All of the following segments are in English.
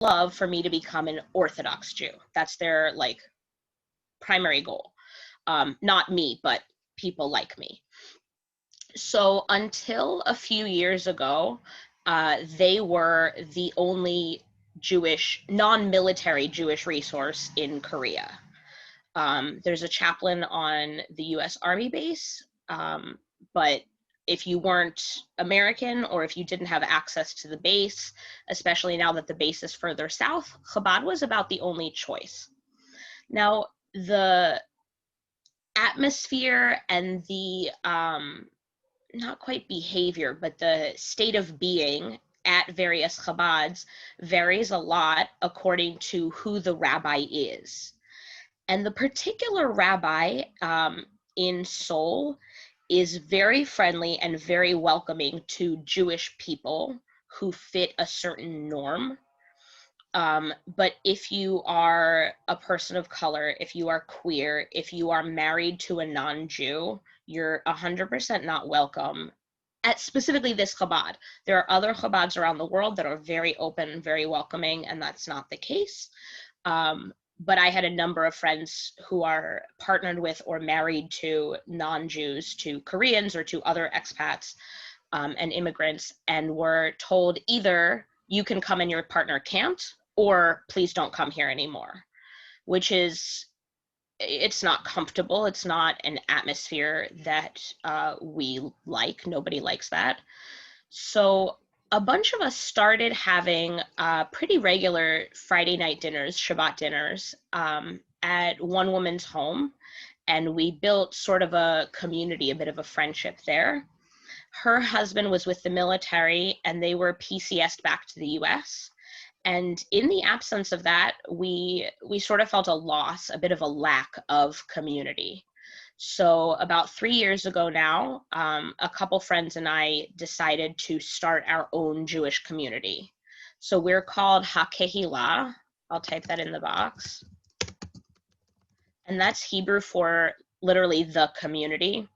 love for me to become an Orthodox Jew. That's their like primary goal. Not me, but people like me. So until a few years ago, they were the only Jewish, non-military Jewish resource in Korea. There's a chaplain on the US Army base, but if you weren't American or if you didn't have access to the base, especially now that the base is further south, Chabad was about the only choice. Now, the atmosphere and the not quite behavior, but the state of being at various Chabads varies a lot according to who the rabbi is. And the particular rabbi in Seoul is very friendly and very welcoming to Jewish people who fit a certain norm. But if you are a person of color, if you are queer, if you are married to a non-Jew, you're 100% not welcome at specifically this Chabad. There are other Chabads around the world that are very open, very welcoming, and that's not the case. But I had a number of friends who are partnered with or married to non-Jews, to Koreans or to other expats and immigrants, and were told either you can come and your partner can't, or please don't come here anymore, which is, it's not comfortable. It's not an atmosphere that we like. Nobody likes that. So a bunch of us started having pretty regular Friday night dinners, Shabbat dinners, at one woman's home. And we built sort of a community, a bit of a friendship there. Her husband was with the military and they were PCS'd back to the US. And in the absence of that, we sort of felt a loss, a bit of a lack of community. So about 3 years ago now, a couple friends and I decided to start our own Jewish community. So we're called HaKehillah. I'll type that in the box. And that's Hebrew for literally the community.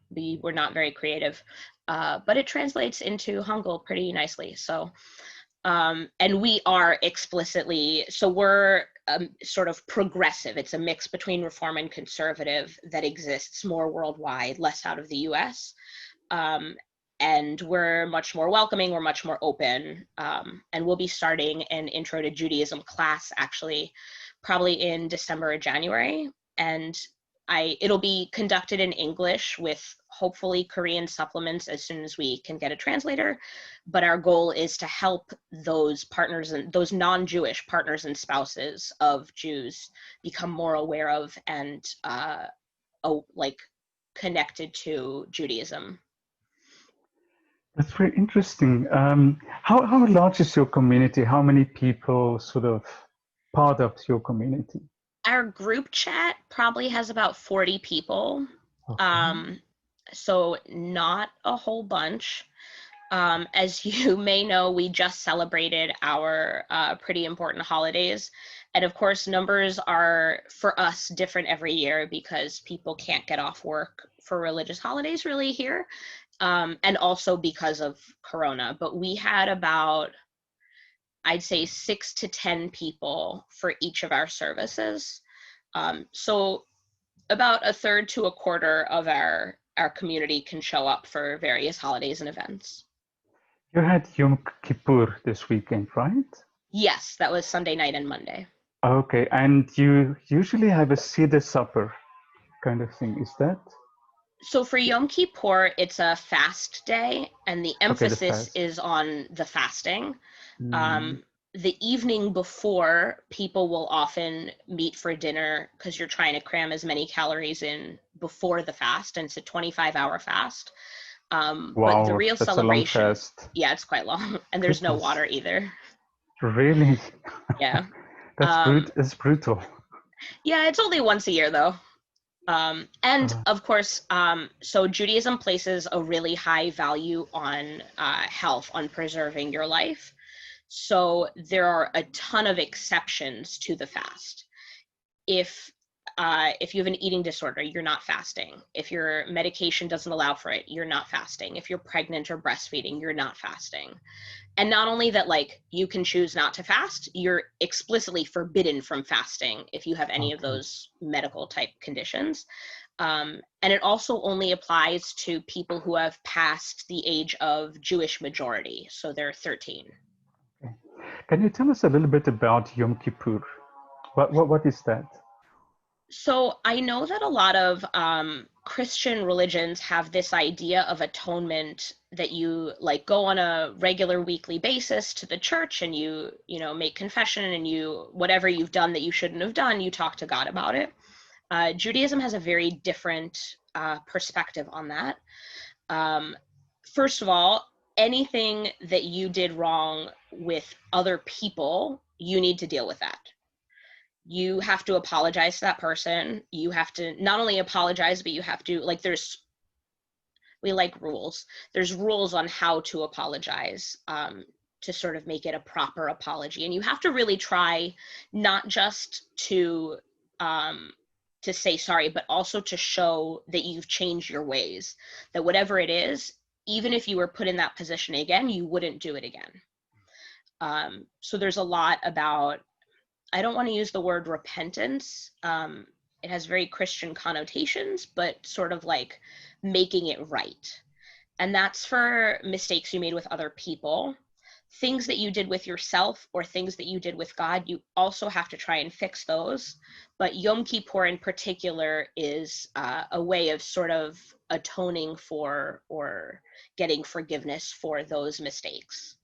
We were not very creative, but it translates into Hangul pretty nicely. So and we are explicitly, so we're sort of progressive. It's a mix between reform and conservative that exists more worldwide, less out of the US. And we're much more welcoming, we're much more open. And we'll be starting an Intro to Judaism class actually, probably in December or January. And it'll be conducted in English with hopefully Korean supplements as soon as we can get a translator. But our goal is to help those partners and those non-Jewish partners and spouses of Jews become more aware of and like connected to Judaism. That's very interesting. How large is your community? How many people sort of part of your community? Our group chat probably has about 40 people. Okay. So not a whole bunch. As you may know, we just celebrated our pretty important holidays. And of course, numbers are, for us, different every year because people can't get off work for religious holidays really here. And also because of Corona. But we had about, I'd say 6 to 10 people for each of our services. So about a third to a quarter of our community can show up for various holidays and events. You had Yom Kippur this weekend, right? Yes, that was Sunday night and Monday. Okay, and you usually have a Seder supper kind of thing, is that? So for Yom Kippur, it's a fast day, and the emphasis is on the fasting. The evening before, people will often meet for dinner because you're trying to cram as many calories in before the fast, and it's a 25-hour fast. Wow, but the real that's celebration, a long fast. Yeah, it's quite long, and there's no water either. Really? Yeah. That's brutal. Yeah, it's only once a year though. And of course, so Judaism places a really high value on health, on preserving your life. So there are a ton of exceptions to the fast. If if you have an eating disorder, you're not fasting. If your medication doesn't allow for it, you're not fasting. If you're pregnant or breastfeeding, you're not fasting. And not only that, like, you can choose not to fast, you're explicitly forbidden from fasting if you have any of those medical type conditions. And it also only applies to people who have passed the age of Jewish majority, so they're 13. Okay. Can you tell us a little bit about Yom Kippur? What is that? So I know that a lot of Christian religions have this idea of atonement, that you like go on a regular weekly basis to the church and you know, make confession, and you, whatever you've done that you shouldn't have done, you talk to God about it. Judaism has a very different perspective on that. First of all, anything that you did wrong with other people, you need to deal with that. You have to apologize to that person. You have to not only apologize, but you have to, like, we like rules. There's rules on how to apologize, to sort of make it a proper apology. And you have to really try not just to say sorry, but also to show that you've changed your ways, that whatever it is, even if you were put in that position again, you wouldn't do it again. So there's a lot about, I don't want to use the word repentance. It has very Christian connotations, but sort of like making it right. And that's for mistakes you made with other people. Things that you did with yourself or things that you did with God, you also have to try and fix those. But Yom Kippur in particular is a way of sort of atoning for or getting forgiveness for those mistakes.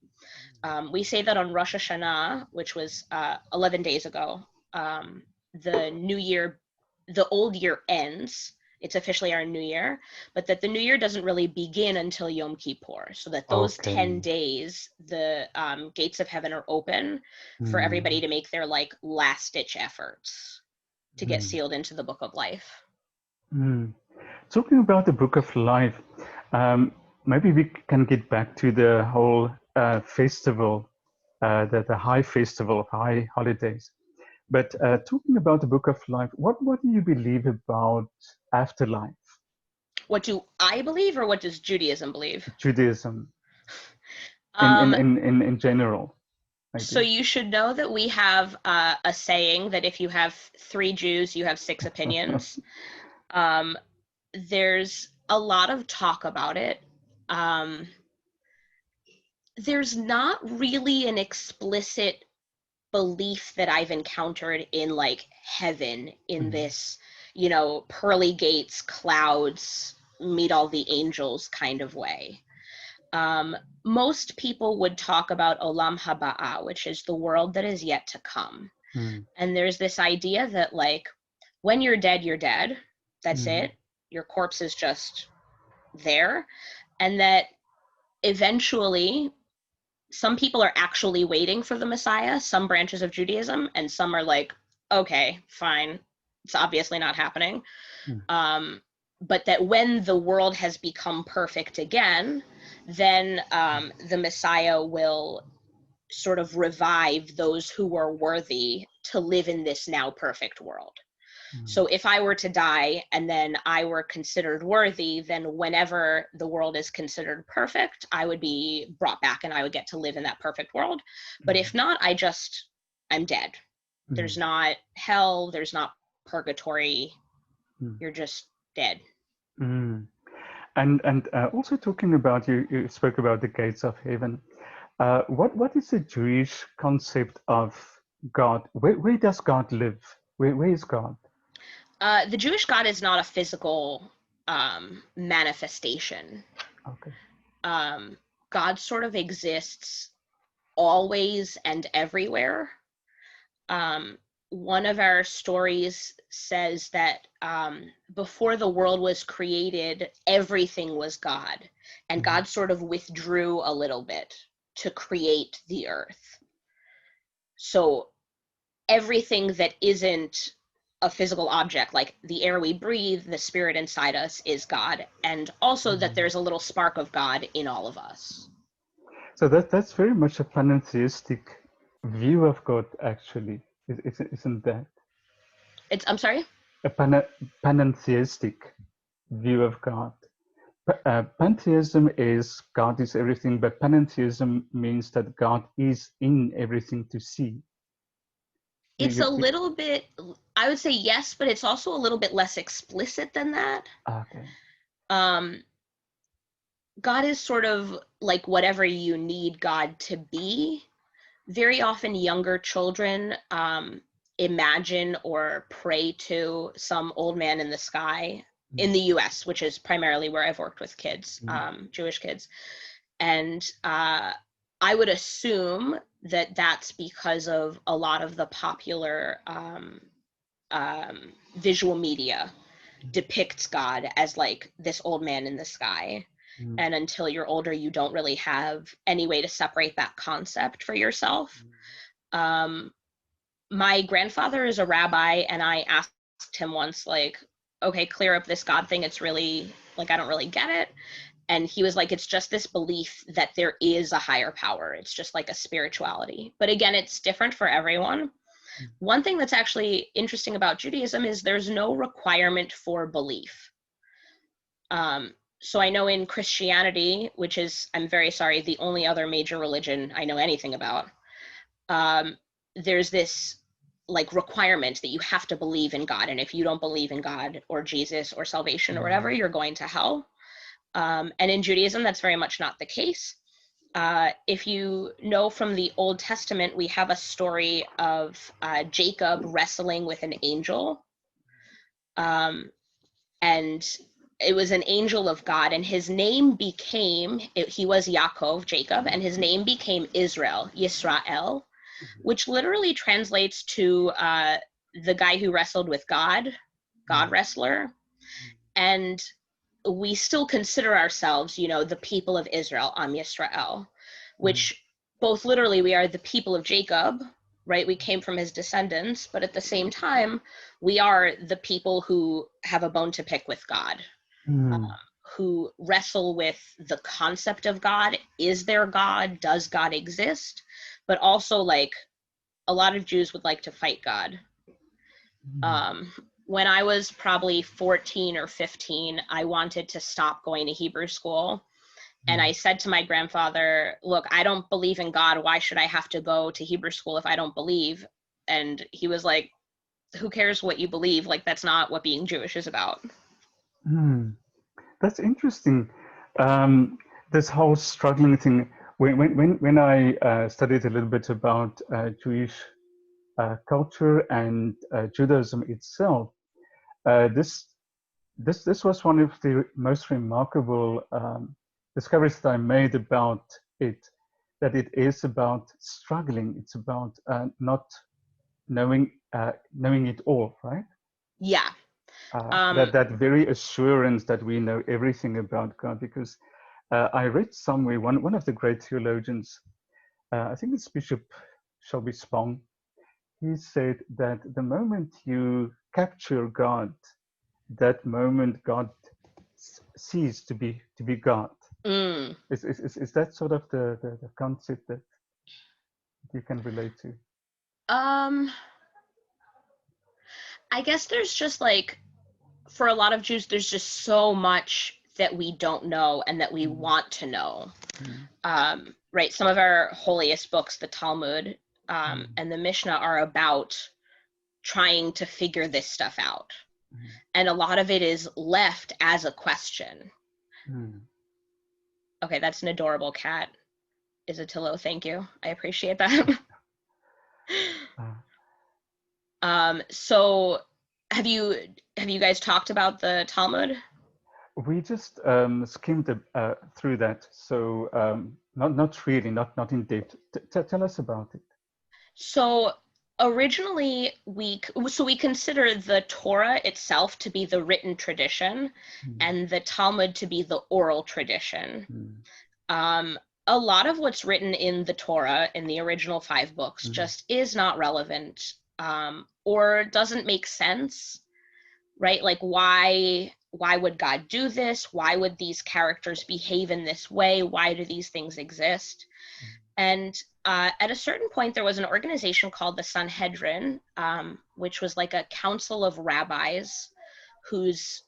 We say that on Rosh Hashanah, which was 11 days ago, the new year, the old year ends. It's officially our new year, but that the new year doesn't really begin until Yom Kippur. So that those 10 days, the gates of heaven are open for everybody to make their like last ditch efforts to get sealed into the book of life. Talking about the book of life, maybe we can get back to the whole festival, the high festival of high holidays. But talking about the book of life, what do you believe about afterlife? What do I believe, or what does Judaism believe? Judaism, in general. Maybe. So you should know that we have a saying that if you have 3 Jews, you have 6 opinions. There's a lot of talk about it. There's not really an explicit belief that I've encountered in like heaven, in this, you know, pearly gates, clouds, meet all the angels kind of way. Most people would talk about Olam Haba'ah, which is the world that is yet to come. And there's this idea that like, when you're dead, you're dead. That's it. Your corpse is just there. And that eventually, some people are actually waiting for the Messiah, some branches of Judaism, and some are like, okay, fine, it's obviously not happening. But that when the world has become perfect again, then the Messiah will sort of revive those who were worthy to live in this now perfect world. So if I were to die and then I were considered worthy, then whenever the world is considered perfect, I would be brought back and I would get to live in that perfect world. But if not, I'm dead. There's not hell, there's not purgatory. You're just dead. And also talking about, you spoke about the gates of heaven. What is the Jewish concept of God? Where does God live? Where is God? The Jewish God is not a physical manifestation. Okay. God sort of exists always and everywhere. One of our stories says that before the world was created, everything was God, and God sort of withdrew a little bit to create the earth. So everything that isn't a physical object, like the air we breathe, the spirit inside us, is God, and also that there's a little spark of God in all of us. So that's very much a pantheistic view of God, actually, isn't that? I'm sorry? a panentheistic view of God. Pantheism is God is everything, but panentheism means that God is in everything to see. It's a little bit, I would say yes, but it's also a little bit less explicit than that. Okay. Um, God is sort of like whatever you need God to be. Very often younger children imagine or pray to some old man in the sky in the US, which is primarily where I've worked with kids, Jewish kids. And I would assume that that's because of a lot of the popular visual media depicts God as like this old man in the sky. And until you're older, you don't really have any way to separate that concept for yourself. My grandfather is a rabbi, and I asked him once, like, okay, clear up this God thing. It's really, like, I don't really get it. And he was like, it's just this belief that there is a higher power. It's just like a spirituality. But again, it's different for everyone. One thing that's actually interesting about Judaism is there's no requirement for belief. So I know in Christianity, which is, I'm very sorry, the only other major religion I know anything about, there's this like requirement that you have to believe in God. And if you don't believe in God or Jesus or salvation or whatever, you're going to hell. And in Judaism, that's very much not the case. If you know from the Old Testament, we have a story of Jacob wrestling with an angel. And it was an angel of God, and his name became, he was Yaakov, Jacob, and his name became Israel, Yisrael, which literally translates to the guy who wrestled with God, God wrestler. And we still consider ourselves, you know, the people of Israel, Am Yisrael, which both literally we are the people of Jacob, right? We came from his descendants, but at the same time, we are the people who have a bone to pick with God, who wrestle with the concept of God. Is there God? Does God exist? But also, like, a lot of Jews would like to fight God. When I was probably 14 or 15, I wanted to stop going to Hebrew school. And I said to my grandfather, look, I don't believe in God. Why should I have to go to Hebrew school if I don't believe? And he was like, who cares what you believe? Like, that's not what being Jewish is about. That's interesting. This whole struggling thing. When I studied a little bit about Jewish culture and Judaism itself, this was one of the most remarkable discoveries that I made about it. That it is about struggling. It's about not knowing it all, right? Yeah. That very assurance that we know everything about God, because I read somewhere one of the great theologians, I think it's Bishop Shelby Spong, he said that the moment you capture God, that moment God ceases to be God. Is that sort of the concept that you can relate to? I guess there's just like, for a lot of Jews, there's just so much that we don't know and that we want to know. Right? Some of our holiest books, the Talmud and the Mishnah, are about trying to figure this stuff out. And a lot of it is left as a question. Okay, that's an adorable cat. Isatillo, thank you. I appreciate that. So have you guys talked about the Talmud? We just skimmed through that, so not really, not in depth. Tell us about it. So originally we consider the Torah itself to be the written tradition and the Talmud to be the oral tradition. A lot of what's written in the Torah, in the original 5 books, just is not relevant or doesn't make sense, right? Like, why would God do this? Why would these characters behave in this way? Why do these things exist? And At a certain point, there was an organization called the Sanhedrin, which was like a council of rabbis whose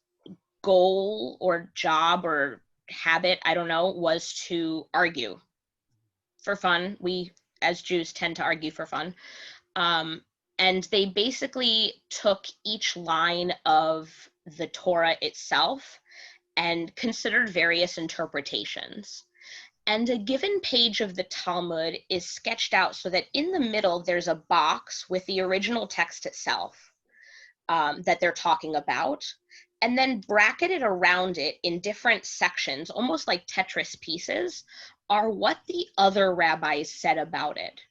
goal or job or habit, I don't know, was to argue for fun. We, as Jews, tend to argue for fun. And they basically took each line of the Torah itself and considered various interpretations. And a given page of the Talmud is sketched out so that in the middle there's a box with the original text itself that they're talking about, and then bracketed around it in different sections, almost like Tetris pieces, are what the other rabbis said about it.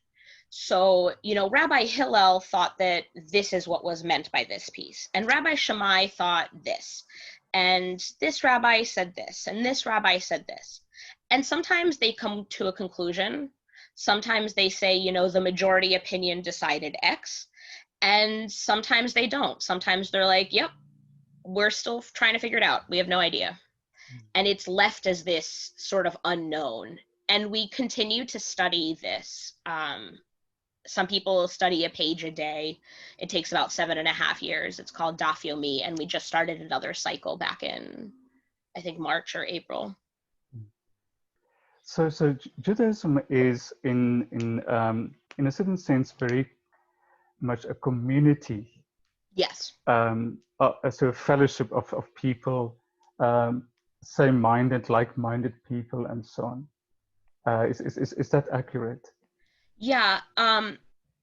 So, Rabbi Hillel thought that this is what was meant by this piece, and Rabbi Shammai thought this, and this rabbi said this, and this rabbi said this. And sometimes they come to a conclusion. Sometimes they say, the majority opinion decided X, and sometimes they don't. Sometimes they're like, yep, we're still trying to figure it out. We have no idea. And it's left as this sort of unknown. And we continue to study this. Some people study a page a day. It takes about 7.5 years. It's called Daf Yomi, and we just started another cycle back in, I think, March or April. So Judaism is in a certain sense very much a community. Yes. So a fellowship of people, same-minded, like-minded people, and so on. Is that accurate? Yeah.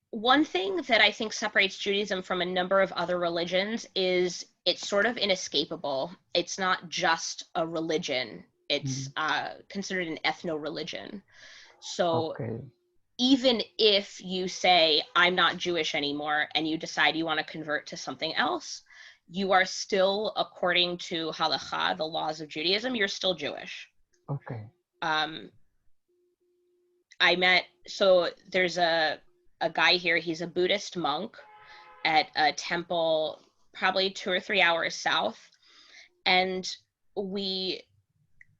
One thing that I think separates Judaism from a number of other religions is it's sort of inescapable. It's not just a religion. It's considered an ethno-religion. So even if you say, I'm not Jewish anymore, and you decide you want to convert to something else, you are still, according to halakha, the laws of Judaism, you're still Jewish. Okay. So there's a guy here, he's a Buddhist monk at a temple probably 2 or 3 hours south. And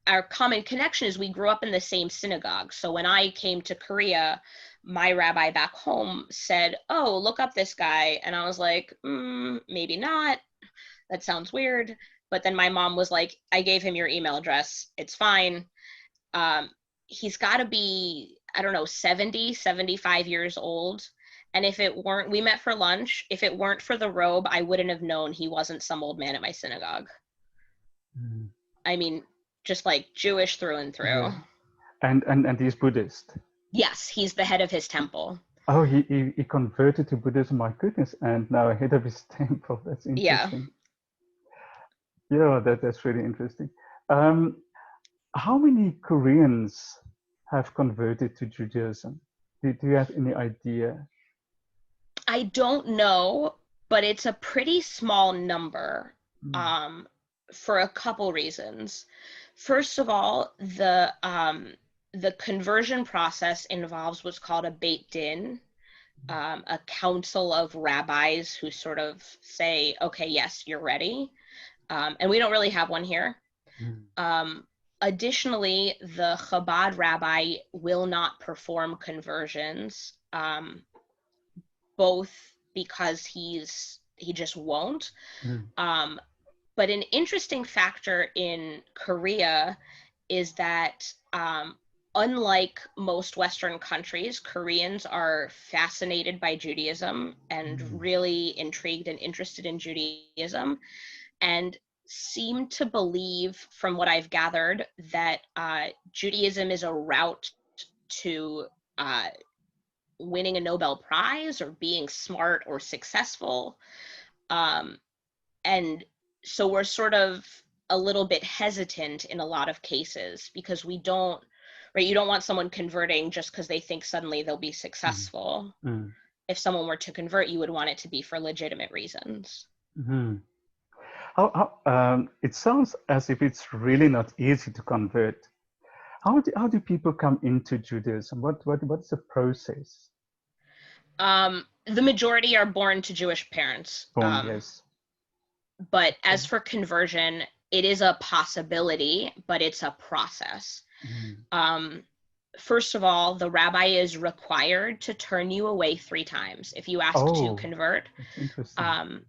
our common connection is we grew up in the same synagogue. So when I came to Korea, my rabbi back home said, oh, look up this guy. And I was like, maybe not. That sounds weird. But then my mom was like, I gave him your email address. It's fine. He's got to be, I don't know, 70, 75 years old. And if it weren't, we met for lunch. If it weren't for the robe, I wouldn't have known he wasn't some old man at my synagogue. I mean, just like Jewish through and through. Yeah. And he's Buddhist. Yes, he's the head of his temple. Oh, he converted to Buddhism, my goodness, and now head of his temple. That's interesting. Yeah, that's really interesting. How many Koreans have converted to Judaism? Do you have any idea? I don't know, but it's a pretty small number for a couple reasons. First of all, the conversion process involves what's called a Beit Din, a council of rabbis who sort of say, okay, yes, you're ready. And we don't really have one here. Additionally, the Chabad rabbi will not perform conversions, both because he just won't. But an interesting factor in Korea is that unlike most Western countries, Koreans are fascinated by Judaism and really intrigued and interested in Judaism, and seem to believe, from what I've gathered, that Judaism is a route to winning a Nobel Prize or being smart or successful. And so we're sort of a little bit hesitant in a lot of cases because you don't want someone converting just because they think suddenly they'll be successful. If someone were to convert, you would want it to be for legitimate reasons. It sounds as if it's really not easy to convert. How do people come into Judaism? What's the process? The majority are born to Jewish parents. Yes. But as for conversion, it is a possibility, but it's a process. first of all, the rabbi is required to turn you away 3 times if you ask to Oh, convert. that's interesting.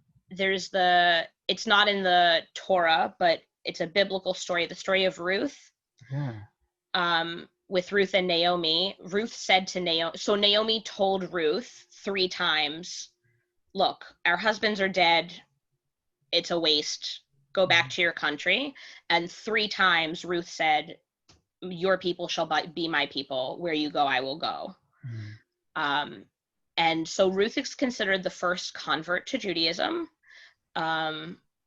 It's not in the Torah, but it's a biblical story, the story of Ruth. Yeah. With Ruth and Naomi. Ruth said to Naomi, so Naomi told Ruth 3 times, look, our husbands are dead. It's a waste. Go back to your country. And 3 times Ruth said, your people shall be my people. Where you go, I will go. Mm. And so Ruth is considered the first convert to Judaism,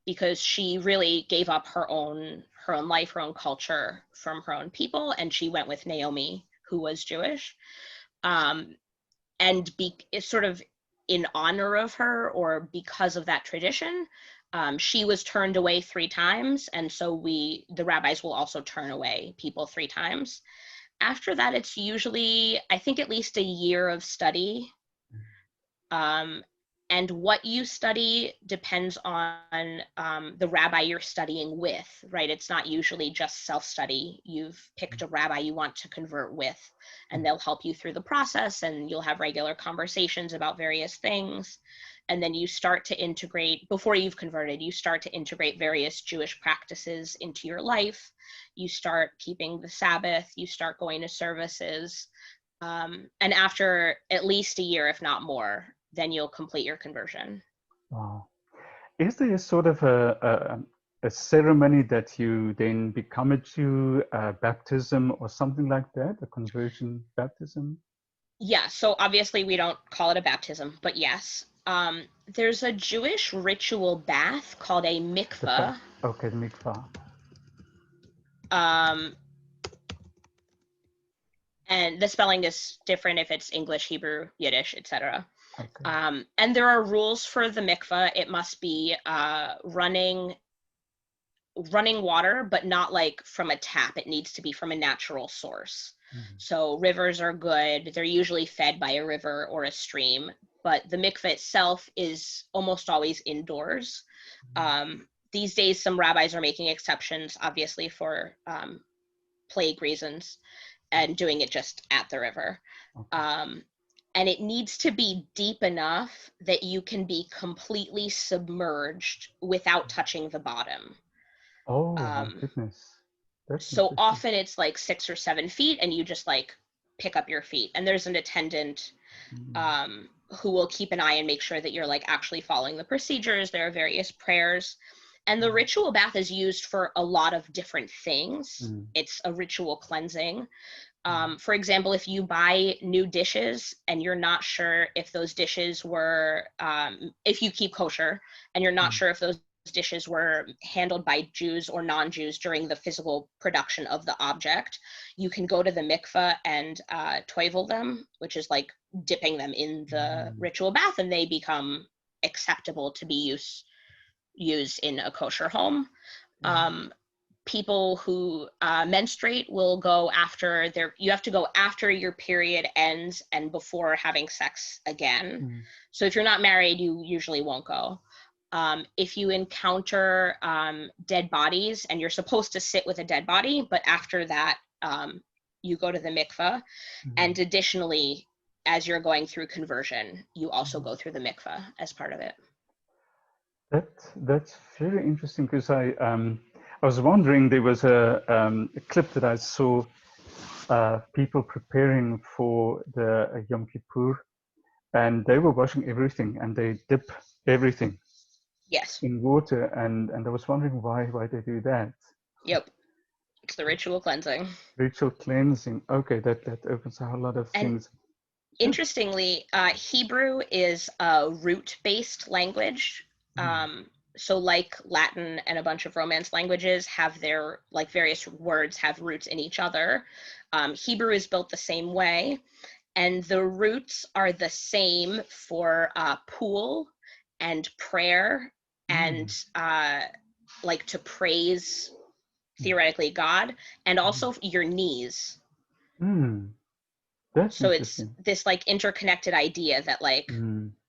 because she really gave up her own life, her own culture from her own people, and she went with Naomi, who was Jewish. And sort of in honor of her, or because of that tradition, she was turned away 3 times, and so the rabbis will also turn away people 3 times. After that, it's usually, I think, at least a year of study. And what you study depends on the rabbi you're studying with, right? It's not usually just self-study. You've picked a rabbi you want to convert with, and they'll help you through the process, and you'll have regular conversations about various things. And then you start to integrate, before you've converted, you start to integrate various Jewish practices into your life. You start keeping the Sabbath, you start going to services. And after at least a year, if not more, then you'll complete your conversion. Wow. Is there sort of a ceremony that you then become a Jew, baptism or something like that, a conversion baptism? Yeah, so obviously we don't call it a baptism, but yes. There's a Jewish ritual bath called a mikveh. Okay, the mikvah. And the spelling is different if it's English, Hebrew, Yiddish, etc. Okay. And there are rules for the mikveh. It must be running water, but not like from a tap. It needs to be from a natural source. So rivers are good. They're usually fed by a river or a stream, but the mikveh itself is almost always indoors. These days, some rabbis are making exceptions, obviously, for plague reasons, and doing it just at the river. Okay. And it needs to be deep enough that you can be completely submerged without touching the bottom. Oh my goodness. That's So interesting. often it's like 6 or 7 feet, and you just like pick up your feet, and there's an attendant who will keep an eye and make sure that you're like actually following the procedures. There are various prayers, and the ritual bath is used for a lot of different things. It's a ritual cleansing. For example, if you buy new dishes and you're not sure if those dishes were, if you keep kosher and you're not sure if those dishes were handled by Jews or non-Jews during the physical production of the object, you can go to the mikveh and toivel them, which is like dipping them in the ritual bath, and they become acceptable to be used in a kosher home. People who menstruate will go after you have to go after your period ends and before having sex again. So if you're not married, you usually won't go. If you encounter dead bodies, and you're supposed to sit with a dead body, but after that, you go to the mikveh. And additionally, as you're going through conversion, you also go through the mikveh as part of it. That's very interesting, because I was wondering, there was a clip that I saw, people preparing for the Yom Kippur, and they were washing everything, and they dip everything Yes. in water, and I was wondering why they do that. Yep. It's the ritual cleansing. Ritual cleansing. Okay, that opens a whole lot of And things. interestingly, Hebrew is a root-based language. So like Latin and a bunch of Romance languages have their, like, various words have roots in each other. Hebrew is built the same way, and the roots are the same for pool and prayer and like to praise, theoretically, God, and also your knees. That's So it's interesting. this like interconnected idea that like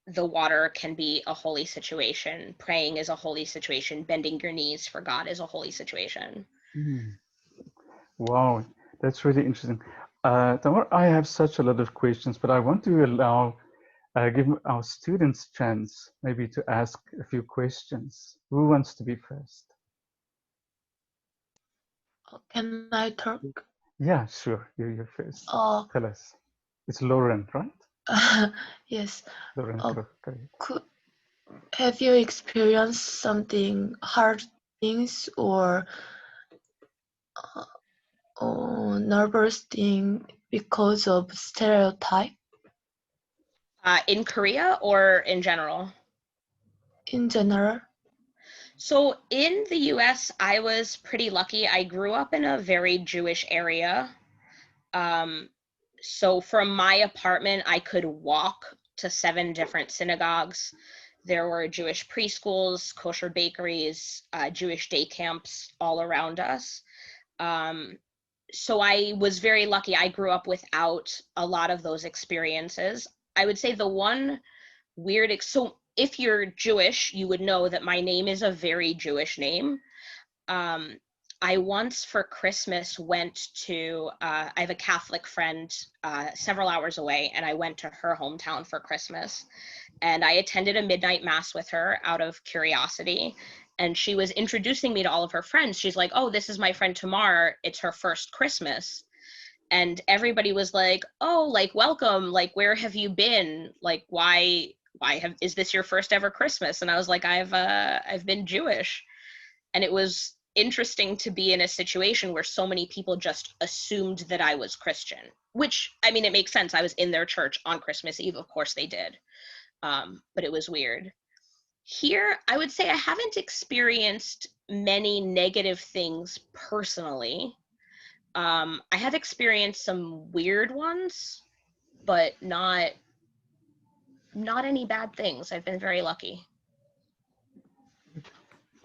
the water can be a holy situation, praying is a holy situation, bending your knees for God is a holy situation. Wow, that's really interesting. Tamar, I have such a lot of questions, but I want to give our students a chance maybe to ask a few questions. Who wants to be first? Can I talk? Yeah, sure. You're first. Oh, Tell us. It's Lauren, right? yes. Lauren, Oh, correct. have you experienced something hard things uh, or nervous thing because of stereotype In Korea or in general? in general? So in the US, I was pretty lucky. I grew up in a very Jewish area. So from my apartment, I could walk to 7 different synagogues. There were Jewish preschools, kosher bakeries, Jewish day camps all around us. So I was very lucky. I grew up without a lot of those experiences. I would say the one so if you're Jewish, you would know that my name is a very Jewish name. Um, I once for Christmas went to, I have a Catholic friend several hours away, and I went to her hometown for Christmas. And I attended a midnight mass with her out of curiosity. And she was introducing me to all of her friends. She's like, oh, this is my friend Tamar. It's her first Christmas. And everybody was like, oh, like, welcome. Like, where have you been? Like, is this your first ever Christmas? And I was like, I've been Jewish. And it was interesting to be in a situation where so many people just assumed that I was Christian, which, I mean, it makes sense. I was in their church on Christmas Eve. Of course they did. But it was weird. Here, I would say I haven't experienced many negative things personally. I have experienced some weird ones, but not any bad things. I've been very lucky.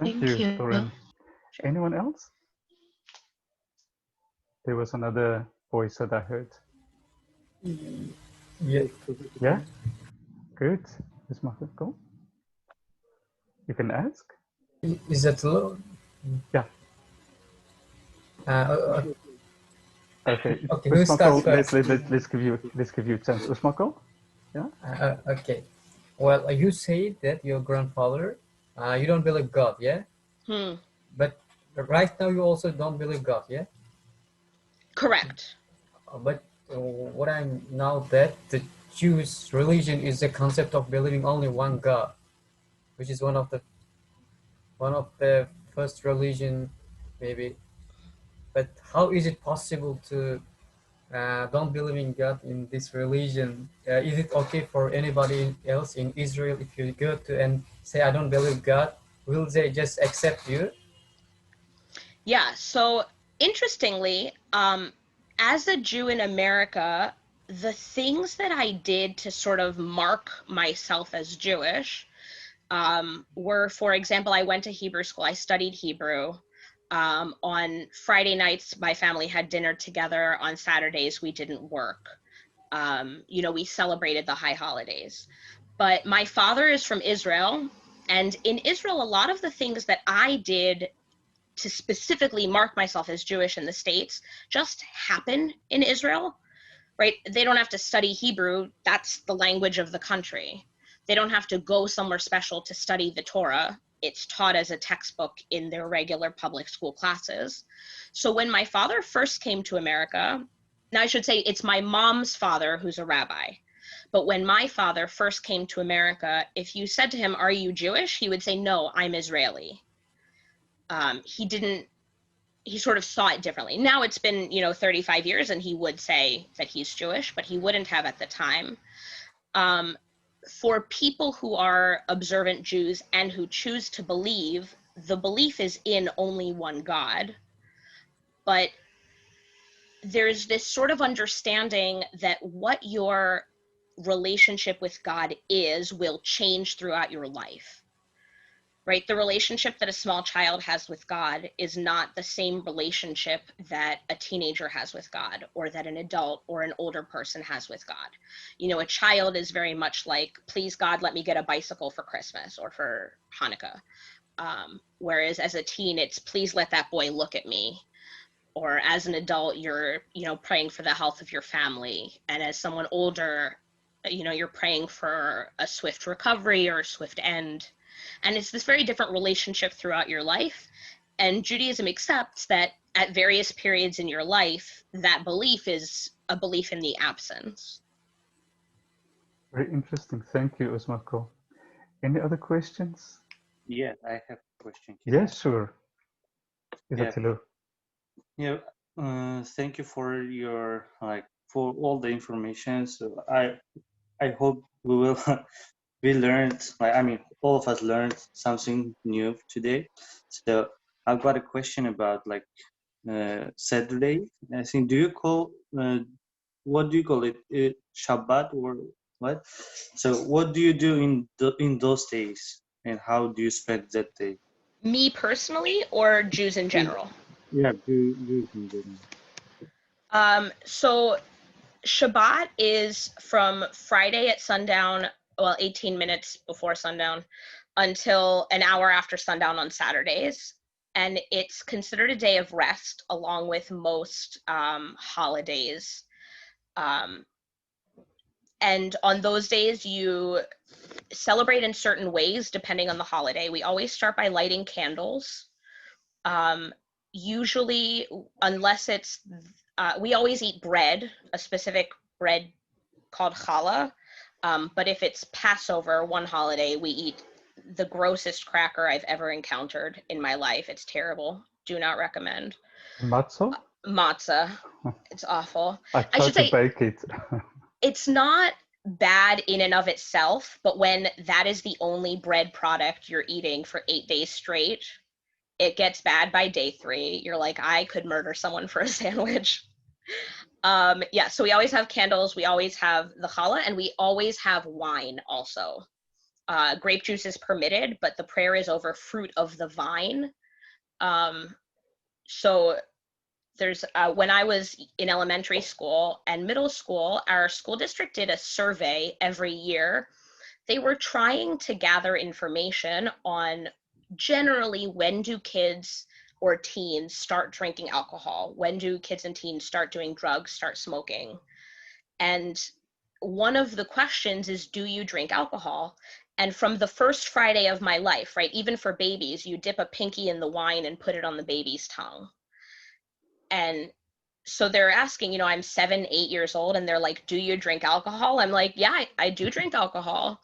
Thank Thank you, you. Lauren. Anyone else? There was another voice that I heard. Yeah. Yeah? Good. Ms. Margaret, go. You can ask. Is that low? Yeah. Uh, Okay. okay, who starts first? Let's give you a chance. Usmako? Yeah? Okay. Well, you say that your grandfather, you don't believe God, yeah? But right now you also don't believe God, yeah? Correct. But what I'm now that the Jewish religion is the concept of believing only one God, which is one of the first religion, maybe. But how is it possible to don't believe in God in this religion? Is it okay for anybody else in Israel if you go to and say I don't believe God? Will they just accept you? Yeah. So interestingly, as a Jew in America, the things that I did to sort of mark myself as Jewish were, for example, I went to Hebrew school. I studied Hebrew. On Friday nights, my family had dinner together. On Saturdays, we didn't work. We celebrated the high holidays. But my father is from Israel. And in Israel, a lot of the things that I did to specifically mark myself as Jewish in the States just happen in Israel, right? They don't have to study Hebrew. That's the language of the country. They don't have to go somewhere special to study the Torah. It's taught as a textbook in their regular public school classes. So when my father first came to America, now I should say it's my mom's father who's a rabbi. But when my father first came to America, if you said to him, "Are you Jewish?" he would say, "No, I'm Israeli." He sort of saw it differently. Now it's been 35 years, and he would say that he's Jewish, but he wouldn't have at the time. For people who are observant Jews and who choose to believe, the belief is in only one God, but there's this sort of understanding that what your relationship with God is will change throughout your life. Right? The relationship that a small child has with God is not the same relationship that a teenager has with God, or that an adult or an older person has with God. A child is very much like, please God, let me get a bicycle for Christmas or for Hanukkah. Whereas as a teen, it's please let that boy look at me. or as an adult, you're, praying for the health of your family. And as someone older, you're praying for a swift recovery or a swift end. And it's this very different relationship throughout your life. And Judaism accepts that at various periods in your life, that belief is a belief in the absence. Very interesting. Thank you, Osmako. Any other questions? Yeah, I have a question. Yes, sure. Yeah. Hello. Yeah, thank you for your for all the information. So I hope we will we learned all of us learned something new today. So I've got a question about Saturday. I think what do you call it? Shabbat or what? So what do you do in those days, and how do you spend that day? Me personally, or Jews in general? Yeah, do in general. So Shabbat is from Friday at sundown, 18 minutes before sundown, until an hour after sundown on Saturdays. And it's considered a day of rest, along with most holidays. And on those days, you celebrate in certain ways depending on the holiday. We always start by lighting candles. Usually, unless it's, we always eat bread, a specific bread called challah. But if it's Passover, one holiday, we eat the grossest cracker I've ever encountered in my life. It's terrible. Do not recommend. Matzah? Matzah. It's awful. I tried should to say bake it. it's not bad in and of itself, but when that is the only bread product you're eating for 8 days straight, it gets bad by day 3. You're like, I could murder someone for a sandwich. Yeah, so we always have candles, we always have the challah, and we always have wine also. Grape juice is permitted, but the prayer is over fruit of the vine. So there's, when I was in elementary school and middle school, our school district did a survey every year. They were trying to gather information on generally when do kids or teens start drinking alcohol? When do kids and teens start doing drugs, start smoking? And one of the questions is, do you drink alcohol? And from the first Friday of my life, right, even for babies, you dip a pinky in the wine and put it on the baby's tongue. And so they're asking, I'm 7, 8 years old, and they're like, do you drink alcohol? I'm like, yeah, I do drink alcohol.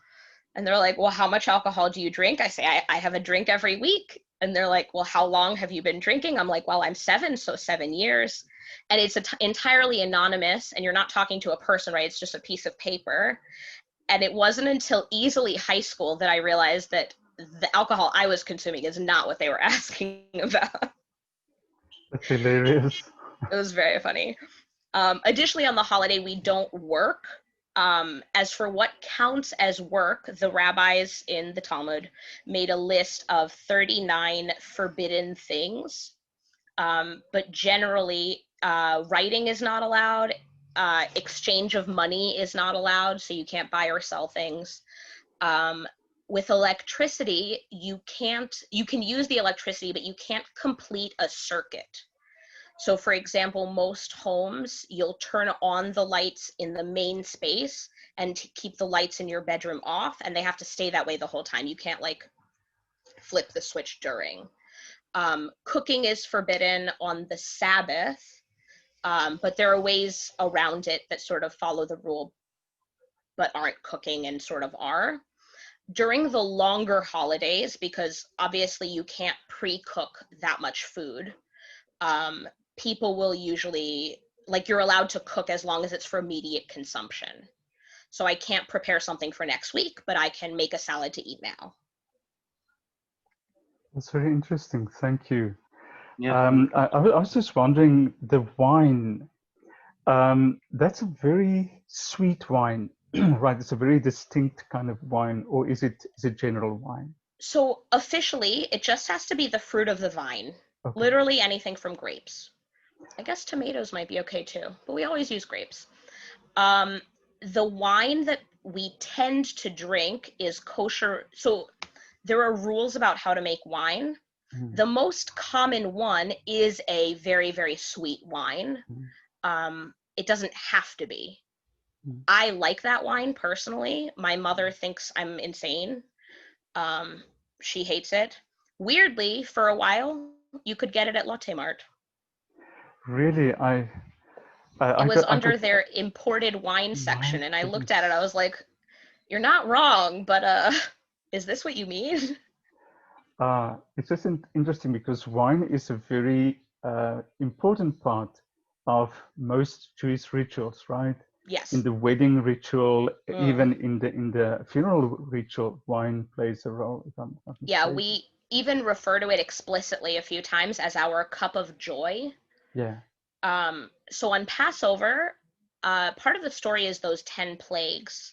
And they're like, well, how much alcohol do you drink? I say, I have a drink every week. And they're like, well, how long have you been drinking? I'm like, well, I'm 7, so 7 years. And it's entirely anonymous, and you're not talking to a person, right? It's just a piece of paper. And it wasn't until easily high school that I realized that the alcohol I was consuming is not what they were asking about. That's hilarious. It was very funny. Additionally, on the holiday, we don't work. As for what counts as work, the rabbis in the Talmud made a list of 39 forbidden things. But generally, writing is not allowed. Exchange of money is not allowed, so you can't buy or sell things. With electricity, you can use the electricity, but you can't complete a circuit. So for example, most homes, you'll turn on the lights in the main space and keep the lights in your bedroom off, and they have to stay that way the whole time. You can't flip the switch during. Cooking is forbidden on the Sabbath, but there are ways around it that sort of follow the rule but aren't cooking and sort of are. During the longer holidays, because obviously you can't pre-cook that much food, people will usually, you're allowed to cook as long as it's for immediate consumption. So I can't prepare something for next week, but I can make a salad to eat now. That's very interesting. Thank you. Yeah. I was just wondering, the wine, that's a very sweet wine, right? It's a very distinct kind of wine, or is it general wine? So officially, it just has to be the fruit of the vine. Okay. Literally anything from grapes. I guess tomatoes might be okay too, but we always use grapes. The wine that we tend to drink is kosher. So there are rules about how to make wine. Mm. The most common one is a very, very sweet wine. It doesn't have to be. I like that wine personally. My mother thinks I'm insane. She hates it. Weirdly, for a while, you could get it at Latte Mart. Really, It was I under got, their imported wine my section, and I looked goodness. at it. I was like, "You're not wrong, but is this what you mean?" It's just interesting because wine is a very important part of most Jewish rituals, right? Yes. In the wedding ritual, Mm. even in the funeral ritual, wine plays a role. If I'm not Yeah, mistaken. we even refer to it explicitly a few times as our cup of joy. Yeah. So on Passover, part of the story is those 10 plagues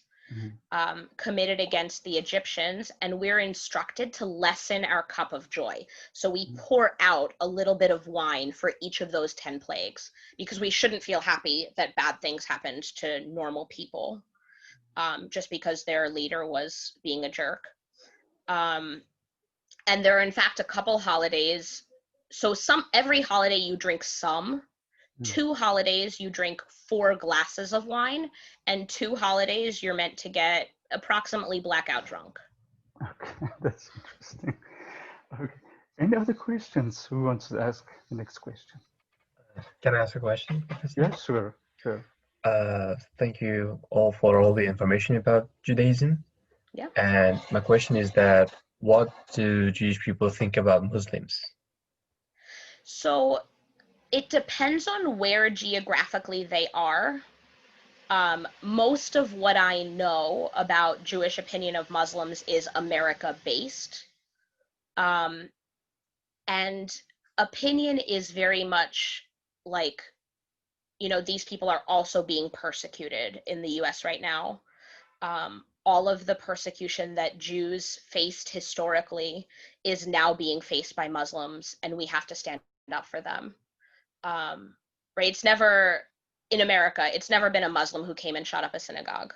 committed against the Egyptians, and we're instructed to lessen our cup of joy. So we pour out a little bit of wine for each of those 10 plagues, because we shouldn't feel happy that bad things happened to normal people just because their leader was being a jerk. And there are in fact a couple holidays. So every holiday you drink some. 2 holidays you drink 4 glasses of wine, and 2 holidays you're meant to get approximately blackout drunk. Okay, that's interesting. Okay. Any other questions? Who wants to ask the next question? Can I ask a question, Professor? Yeah, sure. Thank you all for all the information about Judaism. Yeah. And my question is that what do Jewish people think about Muslims? So it depends on where geographically they are. Most of what I know about Jewish opinion of Muslims is America-based. And opinion is very much like, these people are also being persecuted in the US right now. All of the persecution that Jews faced historically is now being faced by Muslims, and we have to stand up for them. Right? It's never, in America, it's never been a Muslim who came and shot up a synagogue.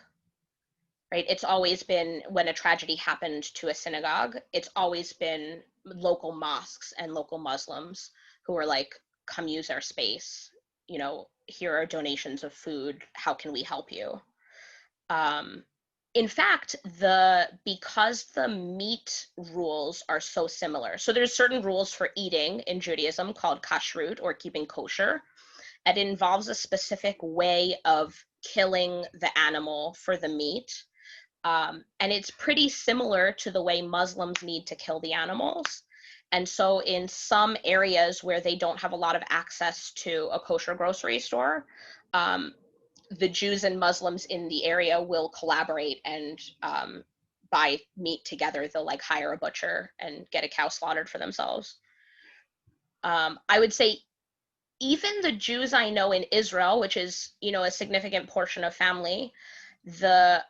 Right? It's always been, when a tragedy happened to a synagogue, it's always been local mosques and local Muslims who are like, come use our space. Here are donations of food. How can we help you? In fact, because the meat rules are so similar, so there's certain rules for eating in Judaism called kashrut, or keeping kosher. It involves a specific way of killing the animal for the meat. And it's pretty similar to the way Muslims need to kill the animals. And so in some areas where they don't have a lot of access to a kosher grocery store, the Jews and Muslims in the area will collaborate and buy meat together. They'll like hire a butcher and get a cow slaughtered for themselves. I would say even the Jews I know in Israel, which is, a significant portion of family, the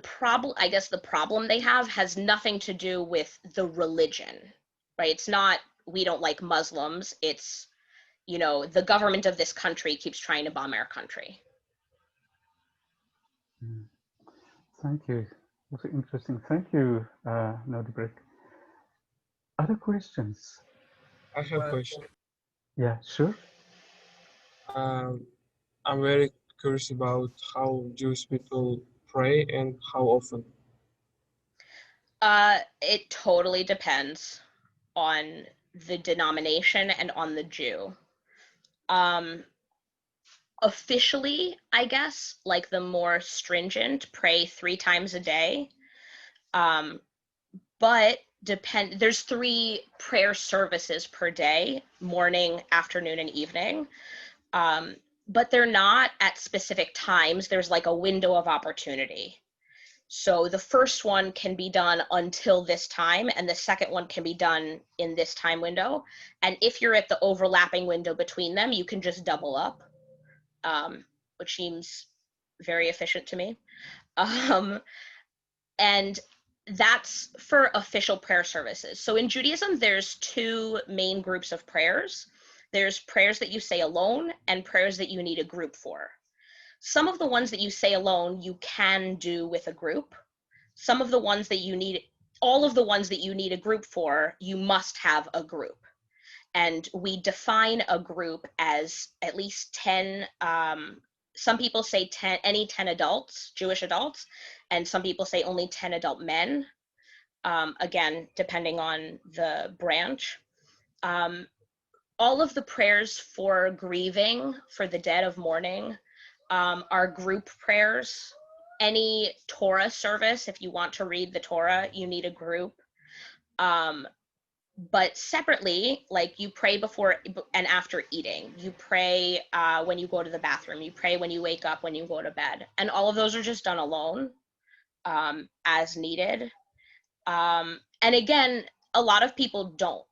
problem they have has nothing to do with the religion, right? It's not, we don't like Muslims. It's, the government of this country keeps trying to bomb our country. Thank you. That's interesting. Thank you, Nodebreak. Other questions? I have a question. Yeah, sure. I'm very curious about how Jewish people pray and how often. It totally depends on the denomination and on the Jew. Officially, I guess, like the more stringent, pray 3 times a day. But there's 3 prayer services per day, morning, afternoon, and evening. But they're not at specific times. There's like a window of opportunity. So the first one can be done until this time, and the second one can be done in this time window. And if you're at the overlapping window between them, you can just double up, which seems very efficient to me. And that's for official prayer services. So in Judaism, there's 2 main groups of prayers. There's prayers that you say alone and prayers that you need a group for. Some of the ones that you say alone, you can do with a group. Some of the ones that you need all of the ones that you need a group for, you must have a group. And we define a group as at least 10, some people say 10, any 10 adults, Jewish adults, and some people say only 10 adult men, again, depending on the branch. All of the prayers for grieving, for the dead of mourning, are group prayers. Any Torah service, if you want to read the Torah, you need a group. But separately, like you pray before and after eating, you pray when you go to the bathroom, you pray when you wake up, when you go to bed, and all of those are just done alone, as needed. And again, a lot of people don't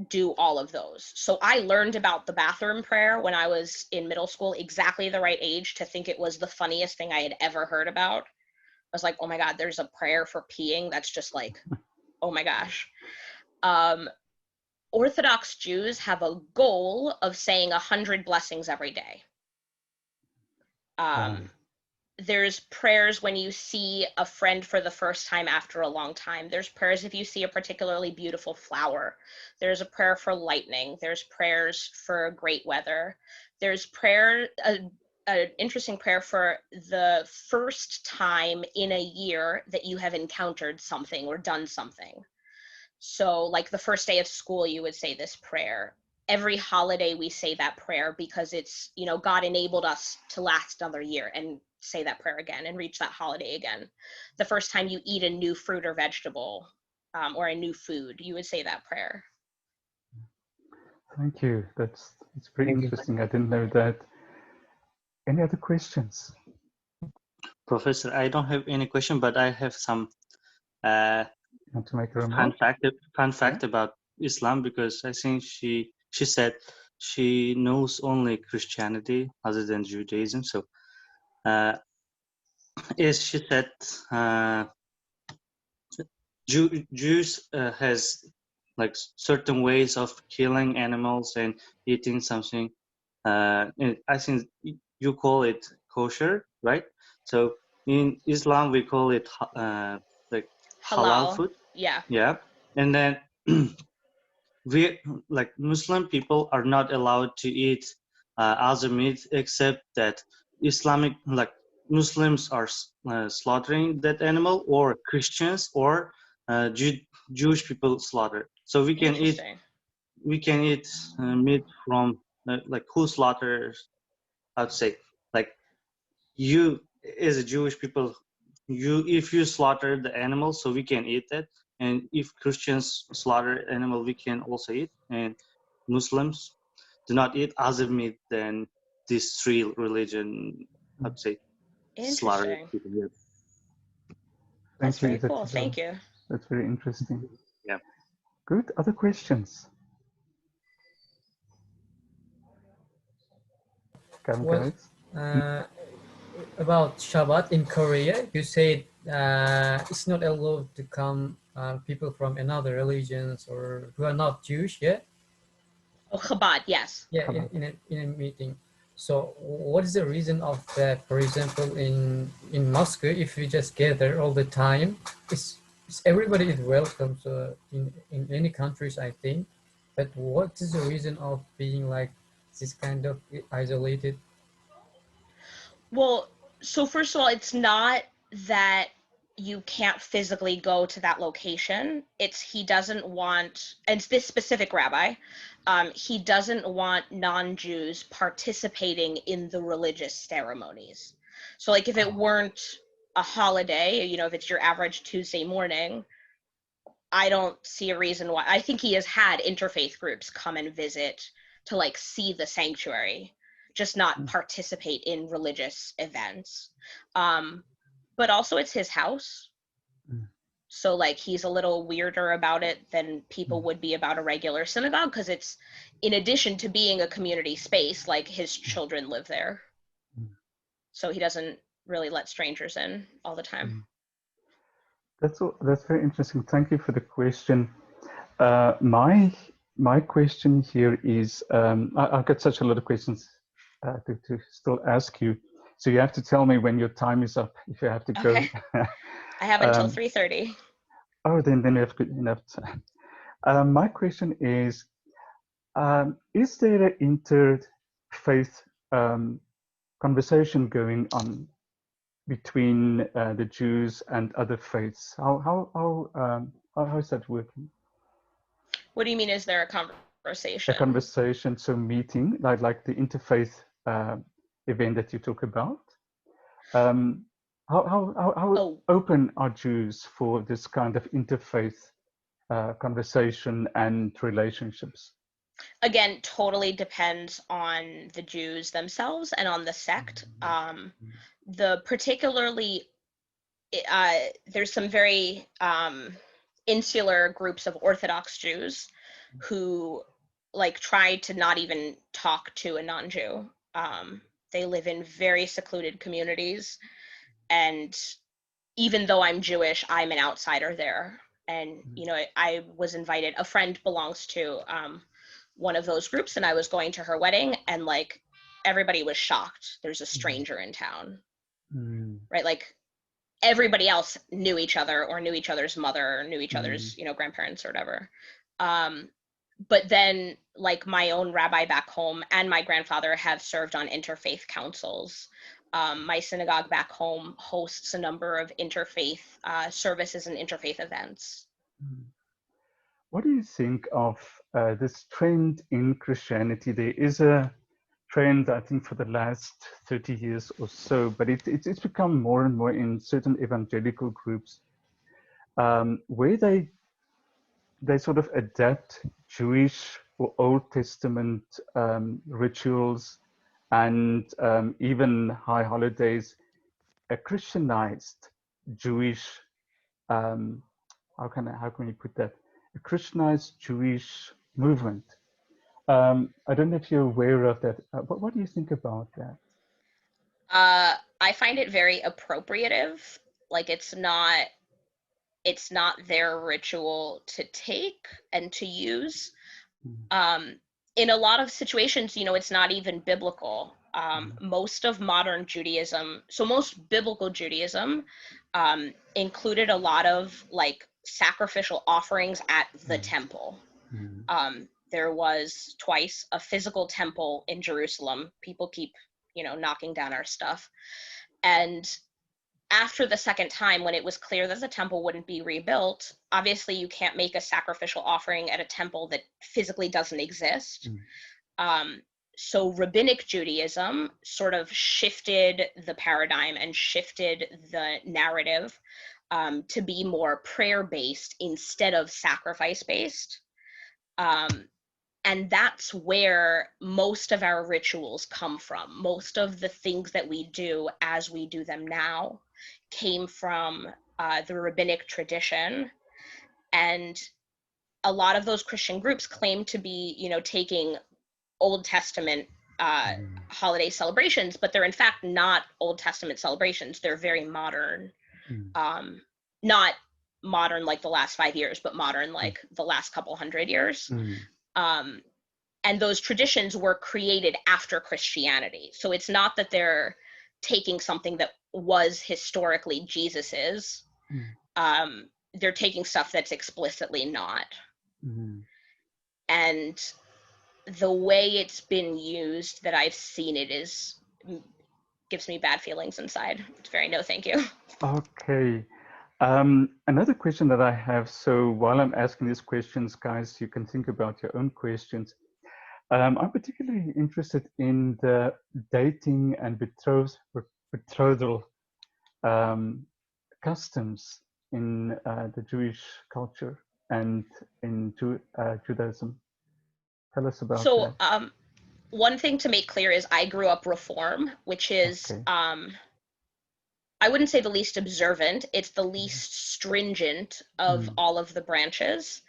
do all of those. So I learned about the bathroom prayer when I was in middle school, exactly the right age to think it was the funniest thing I had ever heard about. I was like, oh my God, there's a prayer for peeing. That's just like, oh my gosh. Orthodox Jews have a goal of saying 100 blessings every day. There's prayers when you see a friend for the first time after a long time. There's prayers if you see a particularly beautiful flower. There's a prayer for lightning. There's prayers for great weather. There's prayer, an interesting prayer for the first time in a year that you have encountered something or done something. So like the first day of school, you would say this prayer. Every holiday we say that prayer because it's, you know, God enabled us to last another year, and say that prayer again and reach that holiday again. The first time you eat a new fruit or vegetable, or a new food, you would say that prayer. Thank you. It's very Thank you. interesting. I didn't know that. Any other questions? Professor, I don't have any question, but I have some Want to make a remark? fun fact about Islam, because I think she said she knows only Christianity other than Judaism. So as she said, Jews has like certain ways of killing animals and eating something. And I think you call it kosher, right? So in Islam we call it like halal food. Yeah. Yeah, and then we like Muslim people are not allowed to eat other meat except that Islamic, like Muslims are slaughtering that animal, or Christians or Jewish people slaughter. So we can eat meat from like who slaughters. I'd say like you as a Jewish people, if you slaughter the animal, so we can eat that. And if Christians slaughter animal, we can also eat. And Muslims do not eat other meat than these three religion, I'd say, slaughter Interesting. people. Yeah. That's Thank you. very cool. Thank you. That's very interesting. Yeah. Good. Other questions? Well, about Shabbat in Korea, you said it's not allowed to come people from another religions or who are not Jewish, yeah? Oh, Chabad, yes. Yeah, in a meeting. So what is the reason of that? For example, in Moscow, if we just gather all the time, it's everybody is welcome. So in any countries, I think. But what is the reason of being like this kind of isolated? Well, so first of all, it's not that you can't physically go to that location. It's he doesn't want, and it's this specific rabbi, he doesn't want non-Jews participating in the religious ceremonies. So like if it weren't a holiday, you know, if it's your average Tuesday morning, I don't see a reason why. I think he has had interfaith groups come and visit to like see the sanctuary, just not participate in religious events. But also it's his house. So like he's a little weirder about it than people would be about a regular synagogue, because it's, in addition to being a community space, like his children live there. So he doesn't really let strangers in all the time. That's very interesting. Thank you for the question. My question here is, I've got such a lot of questions to still ask you. So you have to tell me when your time is up, if you have to go. Okay. I have until 3:30. Oh, then we have good enough time. My question is there an interfaith conversation going on between the Jews and other faiths? How is that working? What do you mean? Is there a A conversation? conversation, so meeting, like the interfaith event that you talk about. How open are Jews for this kind of interfaith conversation and relationships? Again, totally depends on the Jews themselves and on the sect. The particularly, there's some very insular groups of Orthodox Jews who like try to not even talk to a non-Jew. They live in very secluded communities, and even though I'm Jewish, I'm an outsider there. And you know, I was invited. A friend belongs to one of those groups, and I was going to her wedding, and like everybody was shocked. There's a stranger in town, right? Like everybody else knew each other or knew each other's mother or knew each other's, you know, grandparents or whatever. But then like my own rabbi back home and my grandfather have served on interfaith councils. My synagogue back home hosts a number of interfaith services and interfaith events. What do you think of this trend in Christianity? There is a trend, I think, for the last 30 years or so, but it's become more and more in certain evangelical groups, where they sort of adapt Jewish or Old Testament rituals and even high holidays, a Christianized Jewish, how can we put that? A Christianized Jewish movement. I don't know if you're aware of that. What do you think about that? I find it very appropriative. Like it's not their ritual to take and to use. In a lot of situations, you know, it's not even biblical. Most of modern Judaism, so most biblical Judaism included a lot of like sacrificial offerings at the temple. There was twice a physical temple in Jerusalem. People keep, you know, knocking down our stuff. And after the second time, when it was clear that the temple wouldn't be rebuilt, obviously you can't make a sacrificial offering at a temple that physically doesn't exist. So rabbinic Judaism sort of shifted the paradigm and shifted the narrative to be more prayer-based instead of sacrifice-based. And that's where most of our rituals come from. Most of the things that we do as we do them now came from the rabbinic tradition. And a lot of those Christian groups claim to be, you know, taking Old Testament holiday celebrations, but they're in fact not Old Testament celebrations. They're very modern, not modern like the last 5 years, but modern like the last couple hundred years. And those traditions were created after Christianity. So it's not that they're taking something that was historically Jesus's. They're taking stuff that's explicitly not. And the way it's been used that I've seen it gives me bad feelings inside. It's very no thank you. Okay. Another question that I have, so while I'm asking these questions, guys, you can think about your own questions. I'm particularly interested in the dating and betrothal customs in the Jewish culture and in Judaism. Tell us about So, that. one thing to make clear is I grew up Reform, which is, I wouldn't say the least observant, it's the least stringent of all of the branches.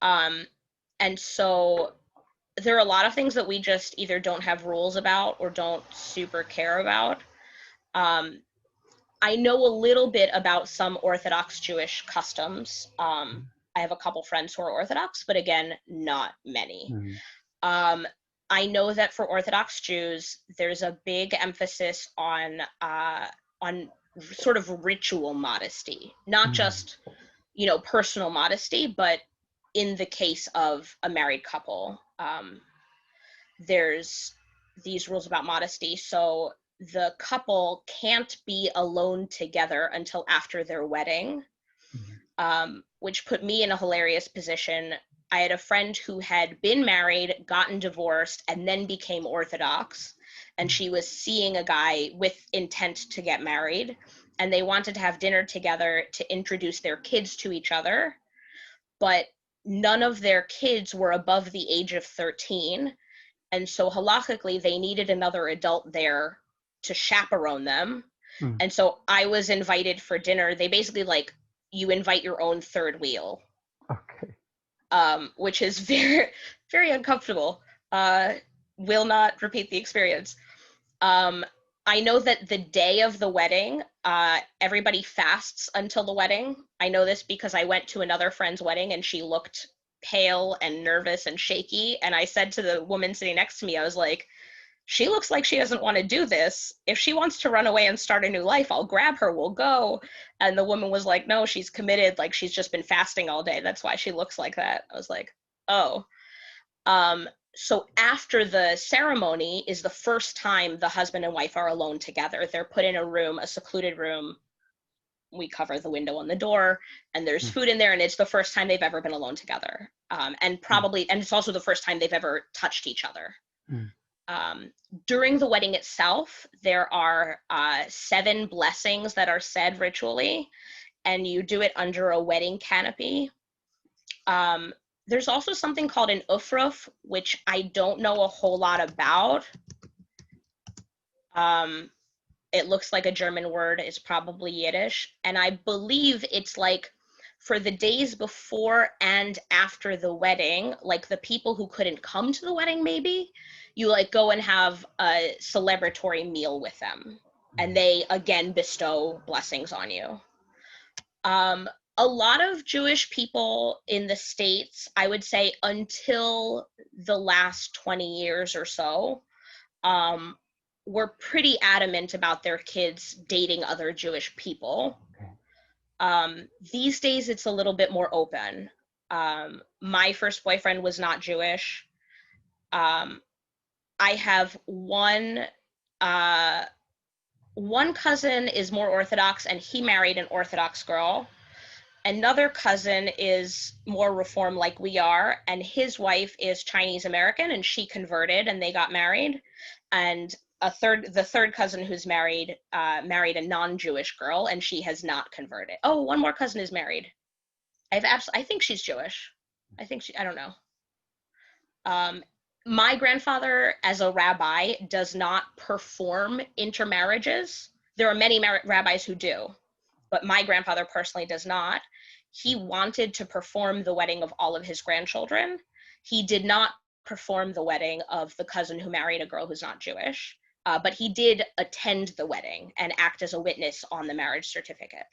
And so there are a lot of things that we just either don't have rules about or don't super care about. I know a little bit about some Orthodox Jewish customs. I have a couple friends who are Orthodox, but again, not many. I know that for Orthodox Jews, there's a big emphasis on sort of ritual modesty, not just you know, personal modesty, but in the case of a married couple, there's these rules about modesty. So the couple can't be alone together until after their wedding, which put me in a hilarious position. I had a friend who had been married, gotten divorced, and then became Orthodox. And she was seeing a guy with intent to get married. And they wanted to have dinner together to introduce their kids to each other. But none of their kids were above the age of 13. And so halakhically, they needed another adult there to chaperone them. And so I was invited for dinner. They basically, like, you invite your own third wheel. Okay. Which is very, very uncomfortable. Will not repeat the experience. I know that the day of the wedding, everybody fasts until the wedding. I know this because I went to another friend's wedding and she looked pale and nervous and shaky. And I said to the woman sitting next to me, I was like, she looks like she doesn't want to do this. If she wants to run away and start a new life, I'll grab her, we'll go. And the woman was like, no, she's committed. Like, she's just been fasting all day. That's why she looks like that. I was like, oh. So after the ceremony is the first time the husband and wife are alone together. They're put in a room, a secluded room. We cover the window and the door, and there's food in there, and it's the first time they've ever been alone together. And it's also the first time they've ever touched each other. During the wedding itself, there are 7 blessings that are said ritually, and you do it under a wedding canopy. There's also something called an ufruf, which I don't know a whole lot about. It looks like a German word. It's probably Yiddish. And I believe it's like for the days before and after the wedding, like the people who couldn't come to the wedding, maybe, you like go and have a celebratory meal with them. And they, again, bestow blessings on you. A lot of Jewish people in the States, I would say until the last 20 years or so, were pretty adamant about their kids dating other Jewish people. These days, it's a little bit more open. My first boyfriend was not Jewish. I have one cousin is more Orthodox, and he married an Orthodox girl. Another cousin is more Reform like we are, and his wife is Chinese American, and she converted, and they got married. And the third cousin who's married married a non-Jewish girl, and she has not converted. Oh, one more cousin is married. I think she's Jewish. I don't know. My grandfather, as a rabbi, does not perform intermarriages. There are many rabbis who do, but my grandfather personally does not. He wanted to perform the wedding of all of his grandchildren. He did not perform the wedding of the cousin who married a girl who's not Jewish, but he did attend the wedding and act as a witness on the marriage certificate.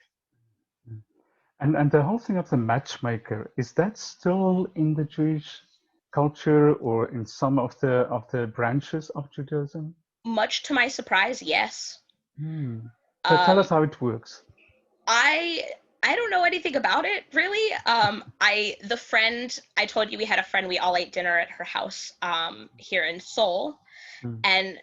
And the whole thing of the matchmaker, is that still in the Jewish culture or in some of the branches of Judaism? Much to my surprise, yes. So tell us how it works. I don't know anything about it, really. The friend, I told you we had a friend, we all ate dinner at her house here in Seoul. And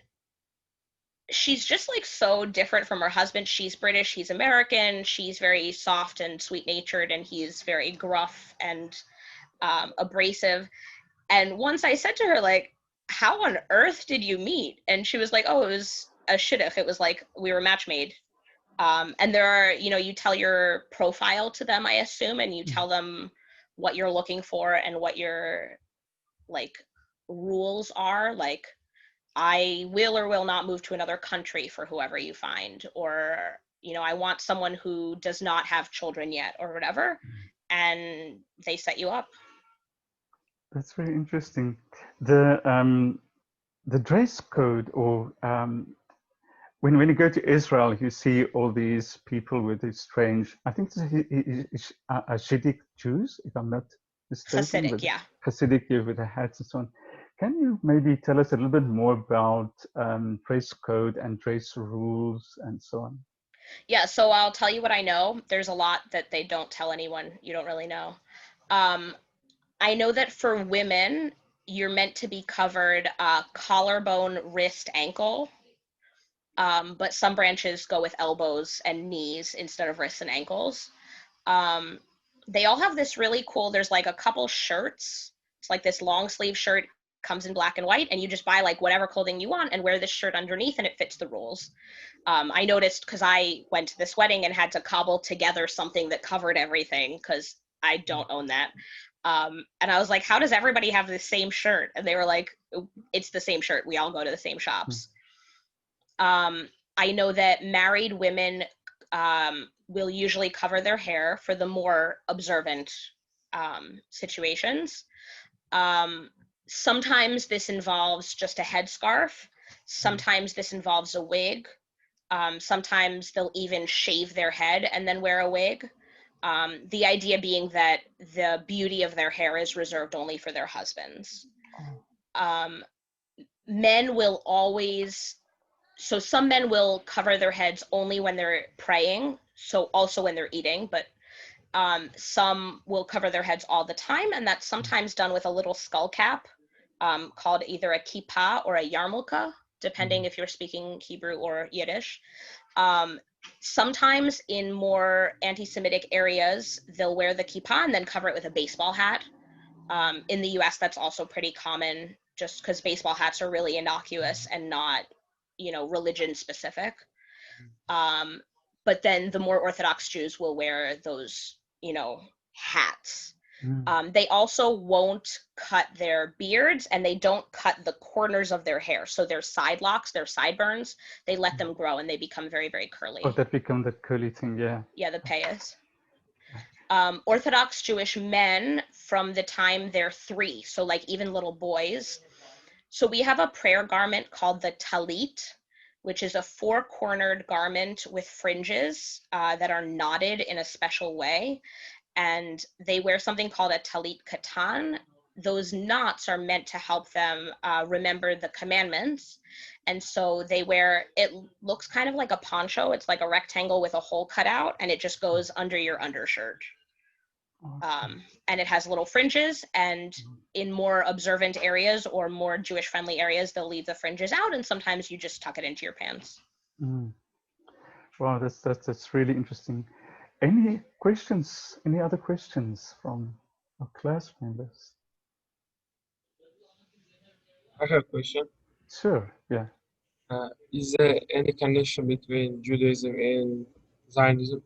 she's just like so different from her husband. She's British, he's American. She's very soft and sweet-natured, and he's very gruff and abrasive. And once I said to her, like, how on earth did you meet? And she was like, oh, it was a shidduch. It was like we were match made. And there are, you tell your profile to them, I assume, and you tell them what you're looking for and what your, like, rules are. Like, I will or will not move to another country for whoever you find, or, I want someone who does not have children yet, or whatever, and they set you up. That's very interesting. The dress code, or when you go to Israel, you see all these people with these strange, I think it's Hasidic Jews, if I'm not mistaken. Hasidic, yeah. Hasidic, with the hats and so on. Can you maybe tell us a little bit more about dress code and dress rules and so on? Yeah, so I'll tell you what I know. There's a lot that they don't tell anyone. You don't really know. Um, I know that for women, you're meant to be covered collarbone, wrist, ankle. But some branches go with elbows and knees instead of wrists and ankles. Um, they all have this really cool, there's like a couple shirts. It's like this long sleeve shirt, comes in black and white, and you just buy like whatever clothing you want and wear this shirt underneath and it fits the rules. I noticed because I went to this wedding and had to cobble together something that covered everything because I don't own that. And I was like, how does everybody have the same shirt? And they were like, it's the same shirt. We all go to the same shops. I know that married women will usually cover their hair for the more observant situations. Sometimes this involves just a headscarf. Sometimes this involves a wig. Sometimes they'll even shave their head and then wear a wig. The idea being that the beauty of their hair is reserved only for their husbands. Men will always, so some men will cover their heads only when they're praying, so also when they're eating, but some will cover their heads all the time, and that's sometimes done with a little skull cap called either a kippah or a yarmulke, depending if you're speaking Hebrew or Yiddish. Sometimes in more anti-Semitic areas, they'll wear the kippah and then cover it with a baseball hat. In the US, that's also pretty common just because baseball hats are really innocuous and not, religion specific. But then the more Orthodox Jews will wear those, hats. They also won't cut their beards and they don't cut the corners of their hair. So their side locks, their sideburns, they let them grow and they become very, very curly. Oh, that become the curly thing, yeah. Yeah, the payas. Orthodox Jewish men from the time they're 3, so like even little boys. So we have a prayer garment called the talit, which is a 4-cornered garment with fringes that are knotted in a special way. And they wear something called a talit katan. Those knots are meant to help them remember the commandments. And so they wear, it looks kind of like a poncho. It's like a rectangle with a hole cut out, and it just goes under your undershirt. And it has little fringes, and in more observant areas or more Jewish friendly areas, they'll leave the fringes out, and sometimes you just tuck it into your pants. Wow, that's really interesting. Any questions? Any other questions from our class members? I have a question. Sure, yeah. Is there any connection between Judaism and Zionism?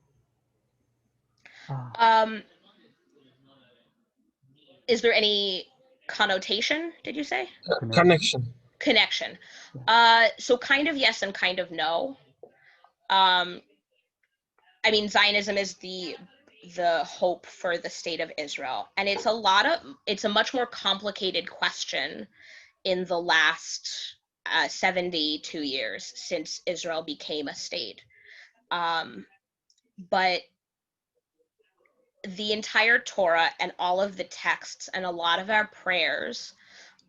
Is there any connotation, did you say? Connection. Connection. So kind of yes and kind of no. I mean, Zionism is the hope for the state of Israel, and it's a much more complicated question in the last 72 years since Israel became a state. But the entire Torah and all of the texts and a lot of our prayers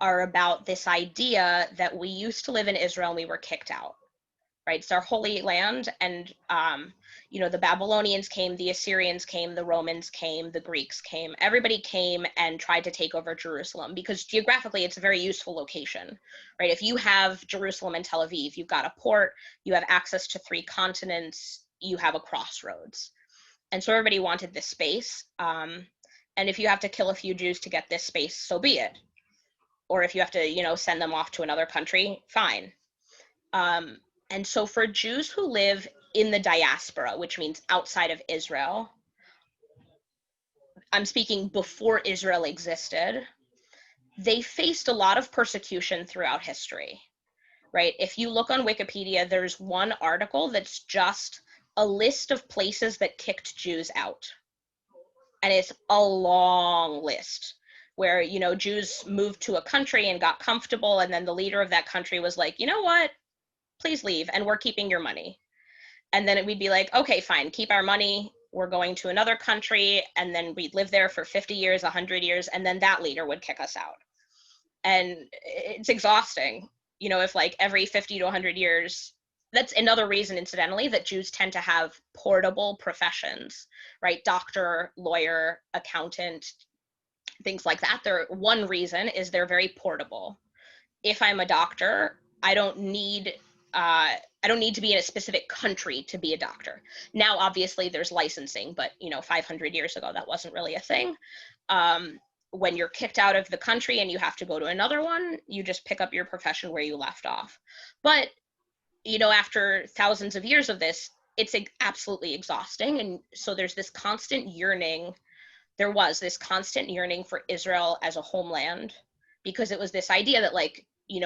are about this idea that we used to live in Israel and we were kicked out, right? It's our holy land, and the Babylonians came, the Assyrians came, the Romans came, the Greeks came. Everybody came and tried to take over Jerusalem because geographically it's a very useful location, right? If you have Jerusalem and Tel Aviv, you've got a port, you have access to 3 continents, you have a crossroads. And so everybody wanted this space. And if you have to kill a few Jews to get this space, so be it. Or if you have to, send them off to another country, fine. And so for Jews who live in the diaspora, which means outside of Israel, I'm speaking before Israel existed, they faced a lot of persecution throughout history, right? If you look on Wikipedia, there's one article that's just a list of places that kicked Jews out. And it's a long list where, Jews moved to a country and got comfortable, and then the leader of that country was like, you know what? Please leave, and we're keeping your money. And then we'd be like, okay, fine, keep our money. We're going to another country, and then we'd live there for 50 years, 100 years, and then that leader would kick us out. And it's exhausting, if like every 50 to 100 years, that's another reason, incidentally, that Jews tend to have portable professions, right? Doctor, lawyer, accountant, things like that. One reason is they're very portable. If I'm a doctor, I don't need to be in a specific country to be a doctor. Now, obviously, there's licensing, but 500 years ago, that wasn't really a thing. When you're kicked out of the country and you have to go to another one, you just pick up your profession where you left off. But after thousands of years of this, it's absolutely exhausting, and so there's this constant yearning. There was this constant yearning for Israel as a homeland, because it was this idea that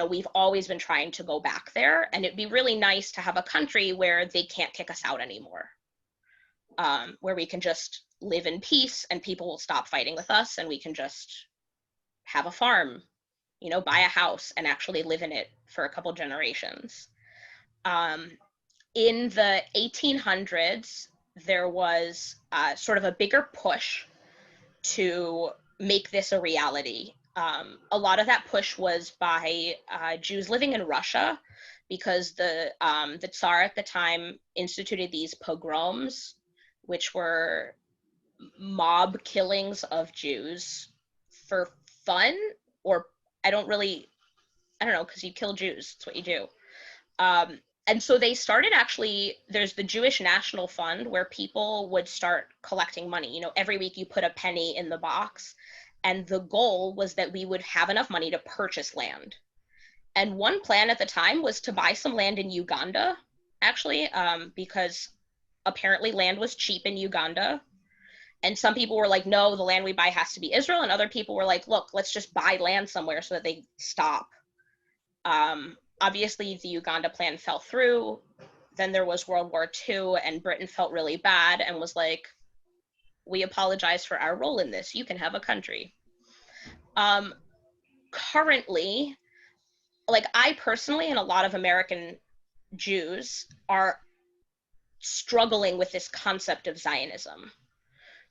we've always been trying to go back there, and it'd be really nice to have a country where they can't kick us out anymore, where we can just live in peace and people will stop fighting with us and we can just have a farm, buy a house and actually live in it for a couple generations. In the 1800s, there was sort of a bigger push to make this a reality. A lot of that push was by Jews living in Russia, because the Tsar at the time instituted these pogroms, which were mob killings of Jews for fun, or I don't know, because you kill Jews, that's what you do. And so they started, actually, there's the Jewish National Fund where people would start collecting money. Every week you put a penny in the box, and the goal was that we would have enough money to purchase land. And one plan at the time was to buy some land in Uganda, actually, because apparently land was cheap in Uganda. And some people were like, no, the land we buy has to be Israel. And other people were like, look, let's just buy land somewhere so that they stop. Obviously, the Uganda plan fell through. Then there was World War II, and Britain felt really bad and was like, we apologize for our role in this. You can have a country. Currently, I personally and a lot of American Jews are struggling with this concept of Zionism,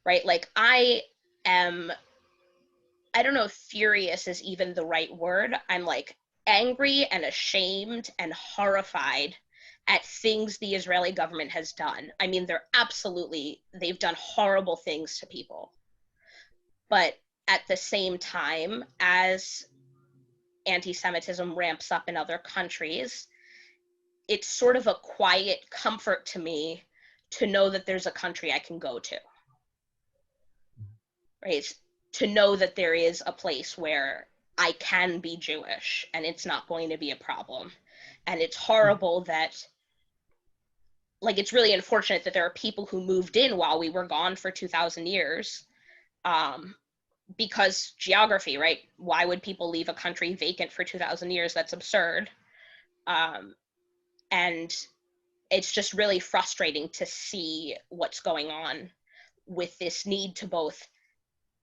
right? I don't know if furious is even the right word. I'm angry and ashamed and horrified at things the Israeli government has done. I mean, they've done horrible things to people. But at the same time, as anti-Semitism ramps up in other countries, it's sort of a quiet comfort to me to know that there's a country I can go to, right? To know that there is a place where I can be Jewish and it's not going to be a problem. And it's horrible that, it's really unfortunate that there are people who moved in while we were gone for 2,000 years, because geography, right? Why would people leave a country vacant for 2,000 years? That's absurd. And it's just really frustrating to see what's going on with this need to both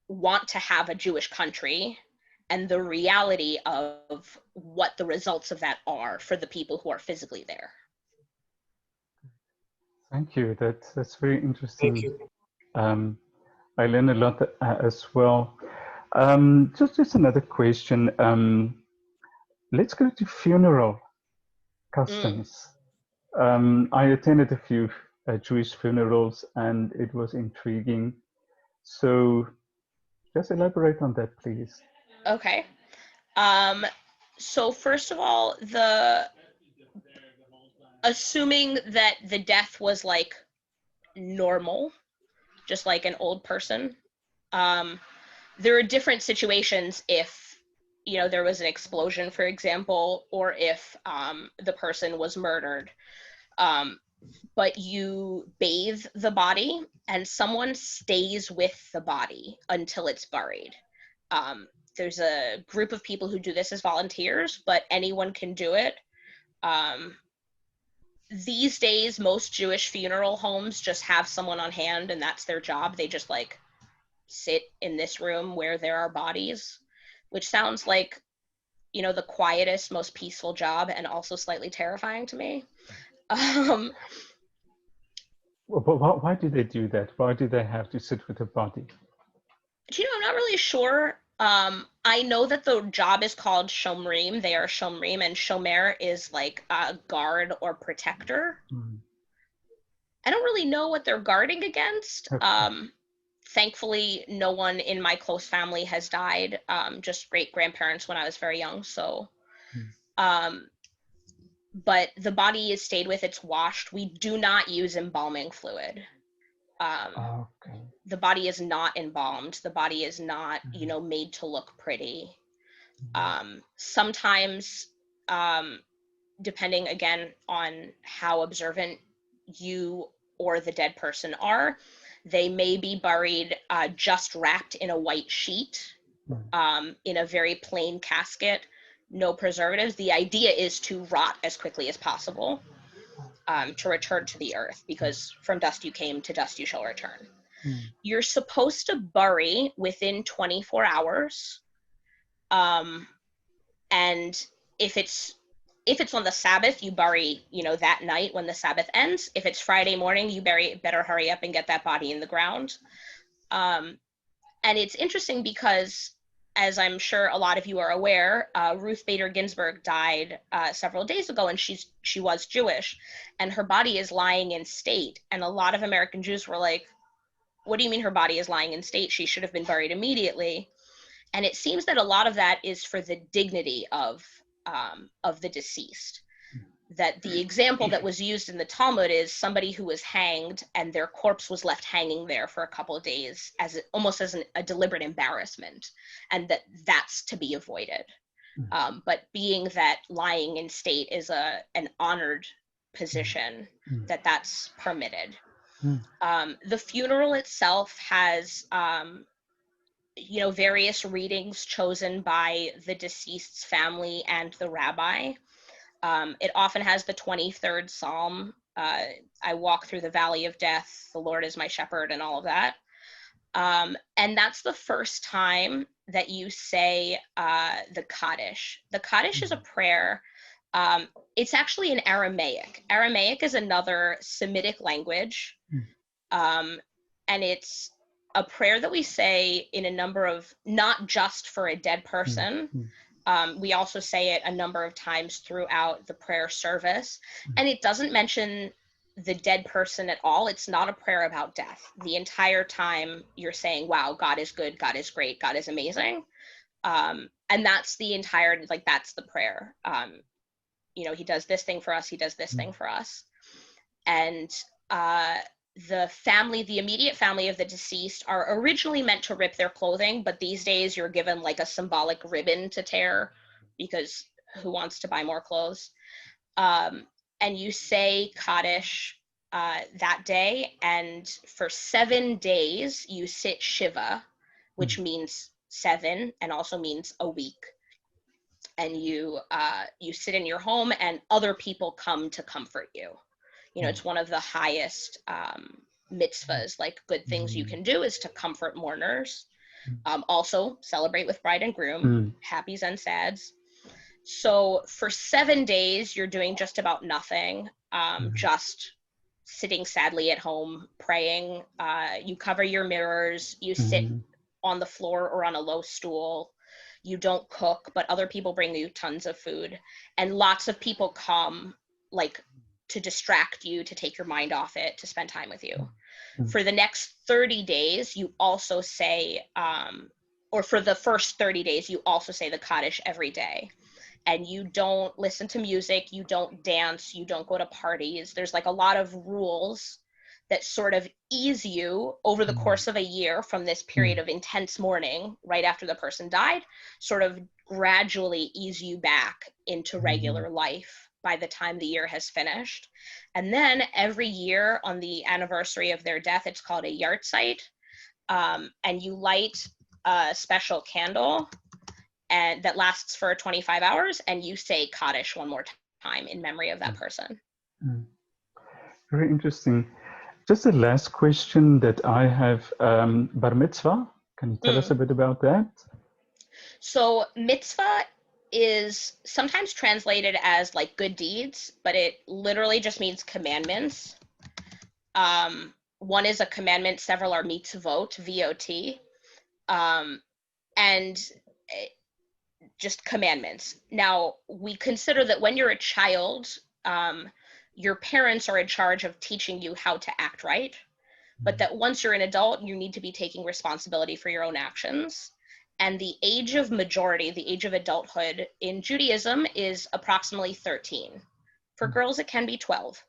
want to have a Jewish country and the reality of what the results of that are for the people who are physically there. Thank you. That's very interesting. Thank you. I learned a lot as well. Just another question. Let's go to funeral customs. I attended a few Jewish funerals and it was intriguing. So just elaborate on that, please. Okay. So first of all, assuming that the death was normal, just like an old person, there are different situations if there was an explosion, for example, or if the person was murdered. But you bathe the body and someone stays with the body until it's buried. There's a group of people who do this as volunteers, but anyone can do it. These days, most Jewish funeral homes just have someone on hand and that's their job. They just sit in this room where there are bodies, which sounds like, the quietest, most peaceful job and also slightly terrifying to me. Why do they do that? Why do they have to sit with a body? I'm not really sure. I know that the job is called shomrim. They are shomrim, and shomer is like a guard or protector. I don't really know what they're guarding against. Okay. Thankfully, no one in my close family has died, just great-grandparents when I was very young. So, but the body is stayed with, it's washed. We do not use embalming fluid. Okay. The body is not embalmed. The body is not, made to look pretty. Sometimes, depending again on how observant you or the dead person are, they may be buried just wrapped in a white sheet, in a very plain casket, no preservatives. The idea is to rot as quickly as possible, to return to the earth, because from dust you came, to dust you shall return. You're supposed to bury within 24 hours. And if it's on the Sabbath, you bury, that night when the Sabbath ends. If it's Friday morning, you better hurry up and get that body in the ground. And it's interesting because, as I'm sure a lot of you are aware, Ruth Bader Ginsburg died several days ago, and she was Jewish, and her body is lying in state. And a lot of American Jews were like, what do you mean her body is lying in state? She should have been buried immediately. And it seems that a lot of that is for the dignity of the deceased. That the example that was used in the Talmud is somebody who was hanged and their corpse was left hanging there for a couple of days, almost as a deliberate embarrassment, and that's to be avoided. But being that lying in state is an honored position, that's permitted. The funeral itself has various readings chosen by the deceased's family and the rabbi. It often has the 23rd Psalm. I walk through the valley of death, the Lord is my shepherd, and all of that. And that's the first time that you say the Kaddish. The Kaddish is a prayer. It's actually in Aramaic. Aramaic is another Semitic language. And it's a prayer that we say in a number of, not just for a dead person. We also say it a number of times throughout the prayer service. And it doesn't mention the dead person at all. It's not a prayer about death. The entire time you're saying, wow, God is good, God is great, God is amazing. And that's the entire, that's the prayer. He does this thing for us, he does this thing for us. And the immediate family of the deceased are originally meant to rip their clothing, but these days you're given a symbolic ribbon to tear, because who wants to buy more clothes? And you say Kaddish that day, and for 7 days you sit Shiva, which means 7 and also means a week. And you sit in your home, and other people come to comfort you. It's one of the highest mitzvahs, good things you can do is to comfort mourners. Also celebrate with bride and groom, happies and sads. So for 7 days, you're doing just about nothing, just sitting sadly at home, praying. You cover your mirrors, you sit on the floor or on a low stool. You don't cook, but other people bring you tons of food. And lots of people come, to distract you, to take your mind off it, to spend time with you. For the next 30 days, you also say, or for the first 30 days, you also say the Kaddish every day. And you don't listen to music, you don't dance, you don't go to parties. There's a lot of rules that sort of ease you over the course of a year from this period of intense mourning right after the person died, sort of gradually ease you back into regular life by the time the year has finished. And then every year on the anniversary of their death, it's called a yahrzeit, and you light a special candle and that lasts for 25 hours, and you say Kaddish one more time in memory of that person. Very interesting. Just a last question that I have, bar mitzvah. Can you tell us a bit about that? So mitzvah is sometimes translated as good deeds, but it literally just means commandments. One is a commandment, several are mitzvot, V-O-T. and just commandments. Now, we consider that when you're a child, your parents are in charge of teaching you how to act right, but that once you're an adult, you need to be taking responsibility for your own actions. And the age of majority, the age of adulthood in Judaism is approximately 13. For girls, it can be 12.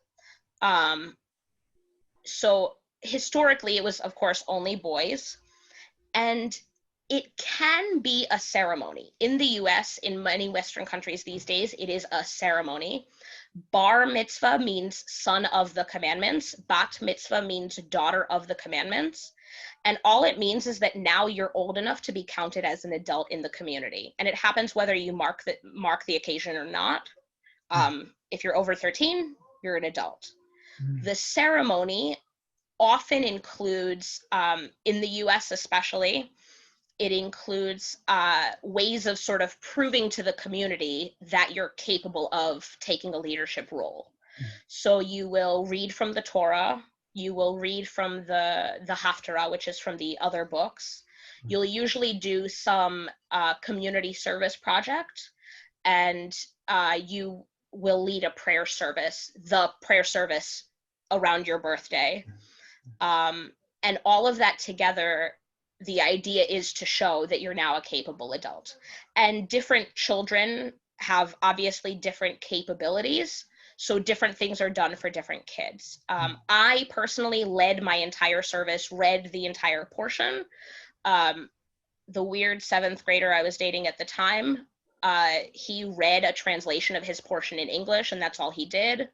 So historically, it was, of course, only boys. And it can be a ceremony. In the US, in many Western countries these days, it is a ceremony. Bar mitzvah means son of the commandments. Bat mitzvah means daughter of the commandments. And all it means is that now you're old enough to be counted as an adult in the community. And it happens whether you mark the occasion or not. If you're over 13, you're an adult. The ceremony often includes, in the US especially, it includes ways of sort of proving to the community that you're capable of taking a leadership role. So you will read from the Torah, you will read from the Haftarah, which is from the other books. You'll usually do some community service project, and you will lead a prayer service, the prayer service around your birthday. And all of that together, the idea is to show that you're now a capable adult. And different children have obviously different capabilities, so different things are done for different kids. I personally led my entire service, read the entire portion. The weird 7th grader I was dating at the time, he read a translation of his portion in English, and that's all he did.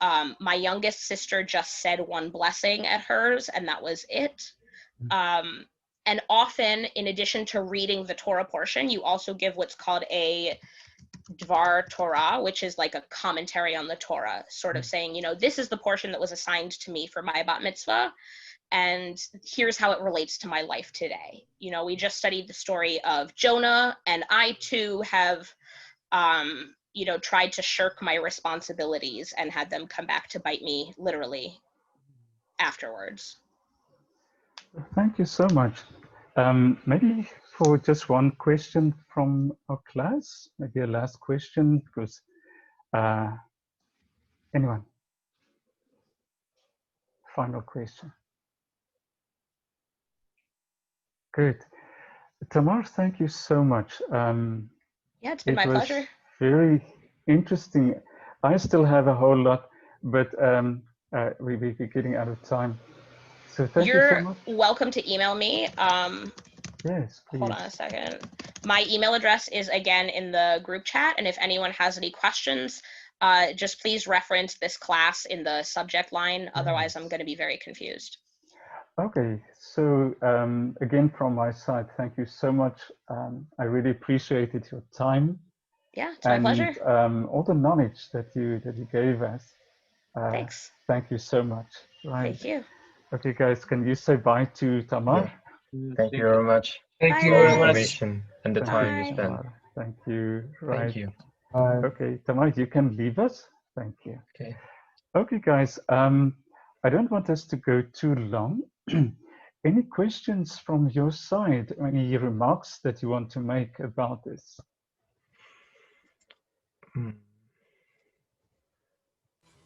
My youngest sister just said one blessing at hers, and that was it. And often, in addition to reading the Torah portion, you also give what's called a Dvar Torah, which is like a commentary on the Torah, sort of saying, you know, this is the portion that was assigned to me for my bat mitzvah, and here's how it relates to my life today. You know, we just studied the story of Jonah, and I too have, you know, tried to shirk my responsibilities and had them come back to bite me literally afterwards. Thank you so much. Maybe for just one question from our class, maybe a last question, because anyone? Final question. Good. Tamar, thank you so much. Yeah, it's been my pleasure. Very interesting. I still have a whole lot, but we're getting out of time. So thank you so much. You're welcome to email me. Yes, please. Hold on a second. My email address is again in the group chat, and if anyone has any questions, just please reference this class in the subject line. Otherwise, I'm going to be very confused. Okay, so again, from my side, thank you so much. I really appreciated your time. Yeah, it's my pleasure. All the knowledge that you gave us. Thanks. Thank you so much. Right. Thank you. Okay, guys, can you say bye to Tamar? Yeah. Thank you very much. Thank you for the very much. information and the time you spent. Thank you. Right. Thank you. Okay, Tamar, you can leave us. Thank you. Okay. Okay, guys. I don't want us to go too long. Any questions from your side? Any remarks that you want to make about this?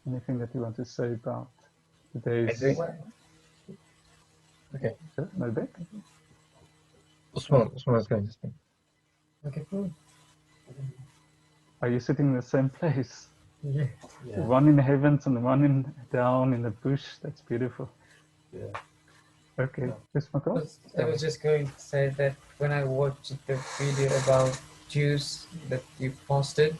Anything that you want to say about today's? Okay. Sure, Malbek? Usman is going to speak. Okay, cool. Are you sitting in the same place? Yeah. One in the heavens and one down in the bush. That's beautiful. Yeah. Okay, yes, Michael? I was just going to say that when I watched the video about Jews that you posted,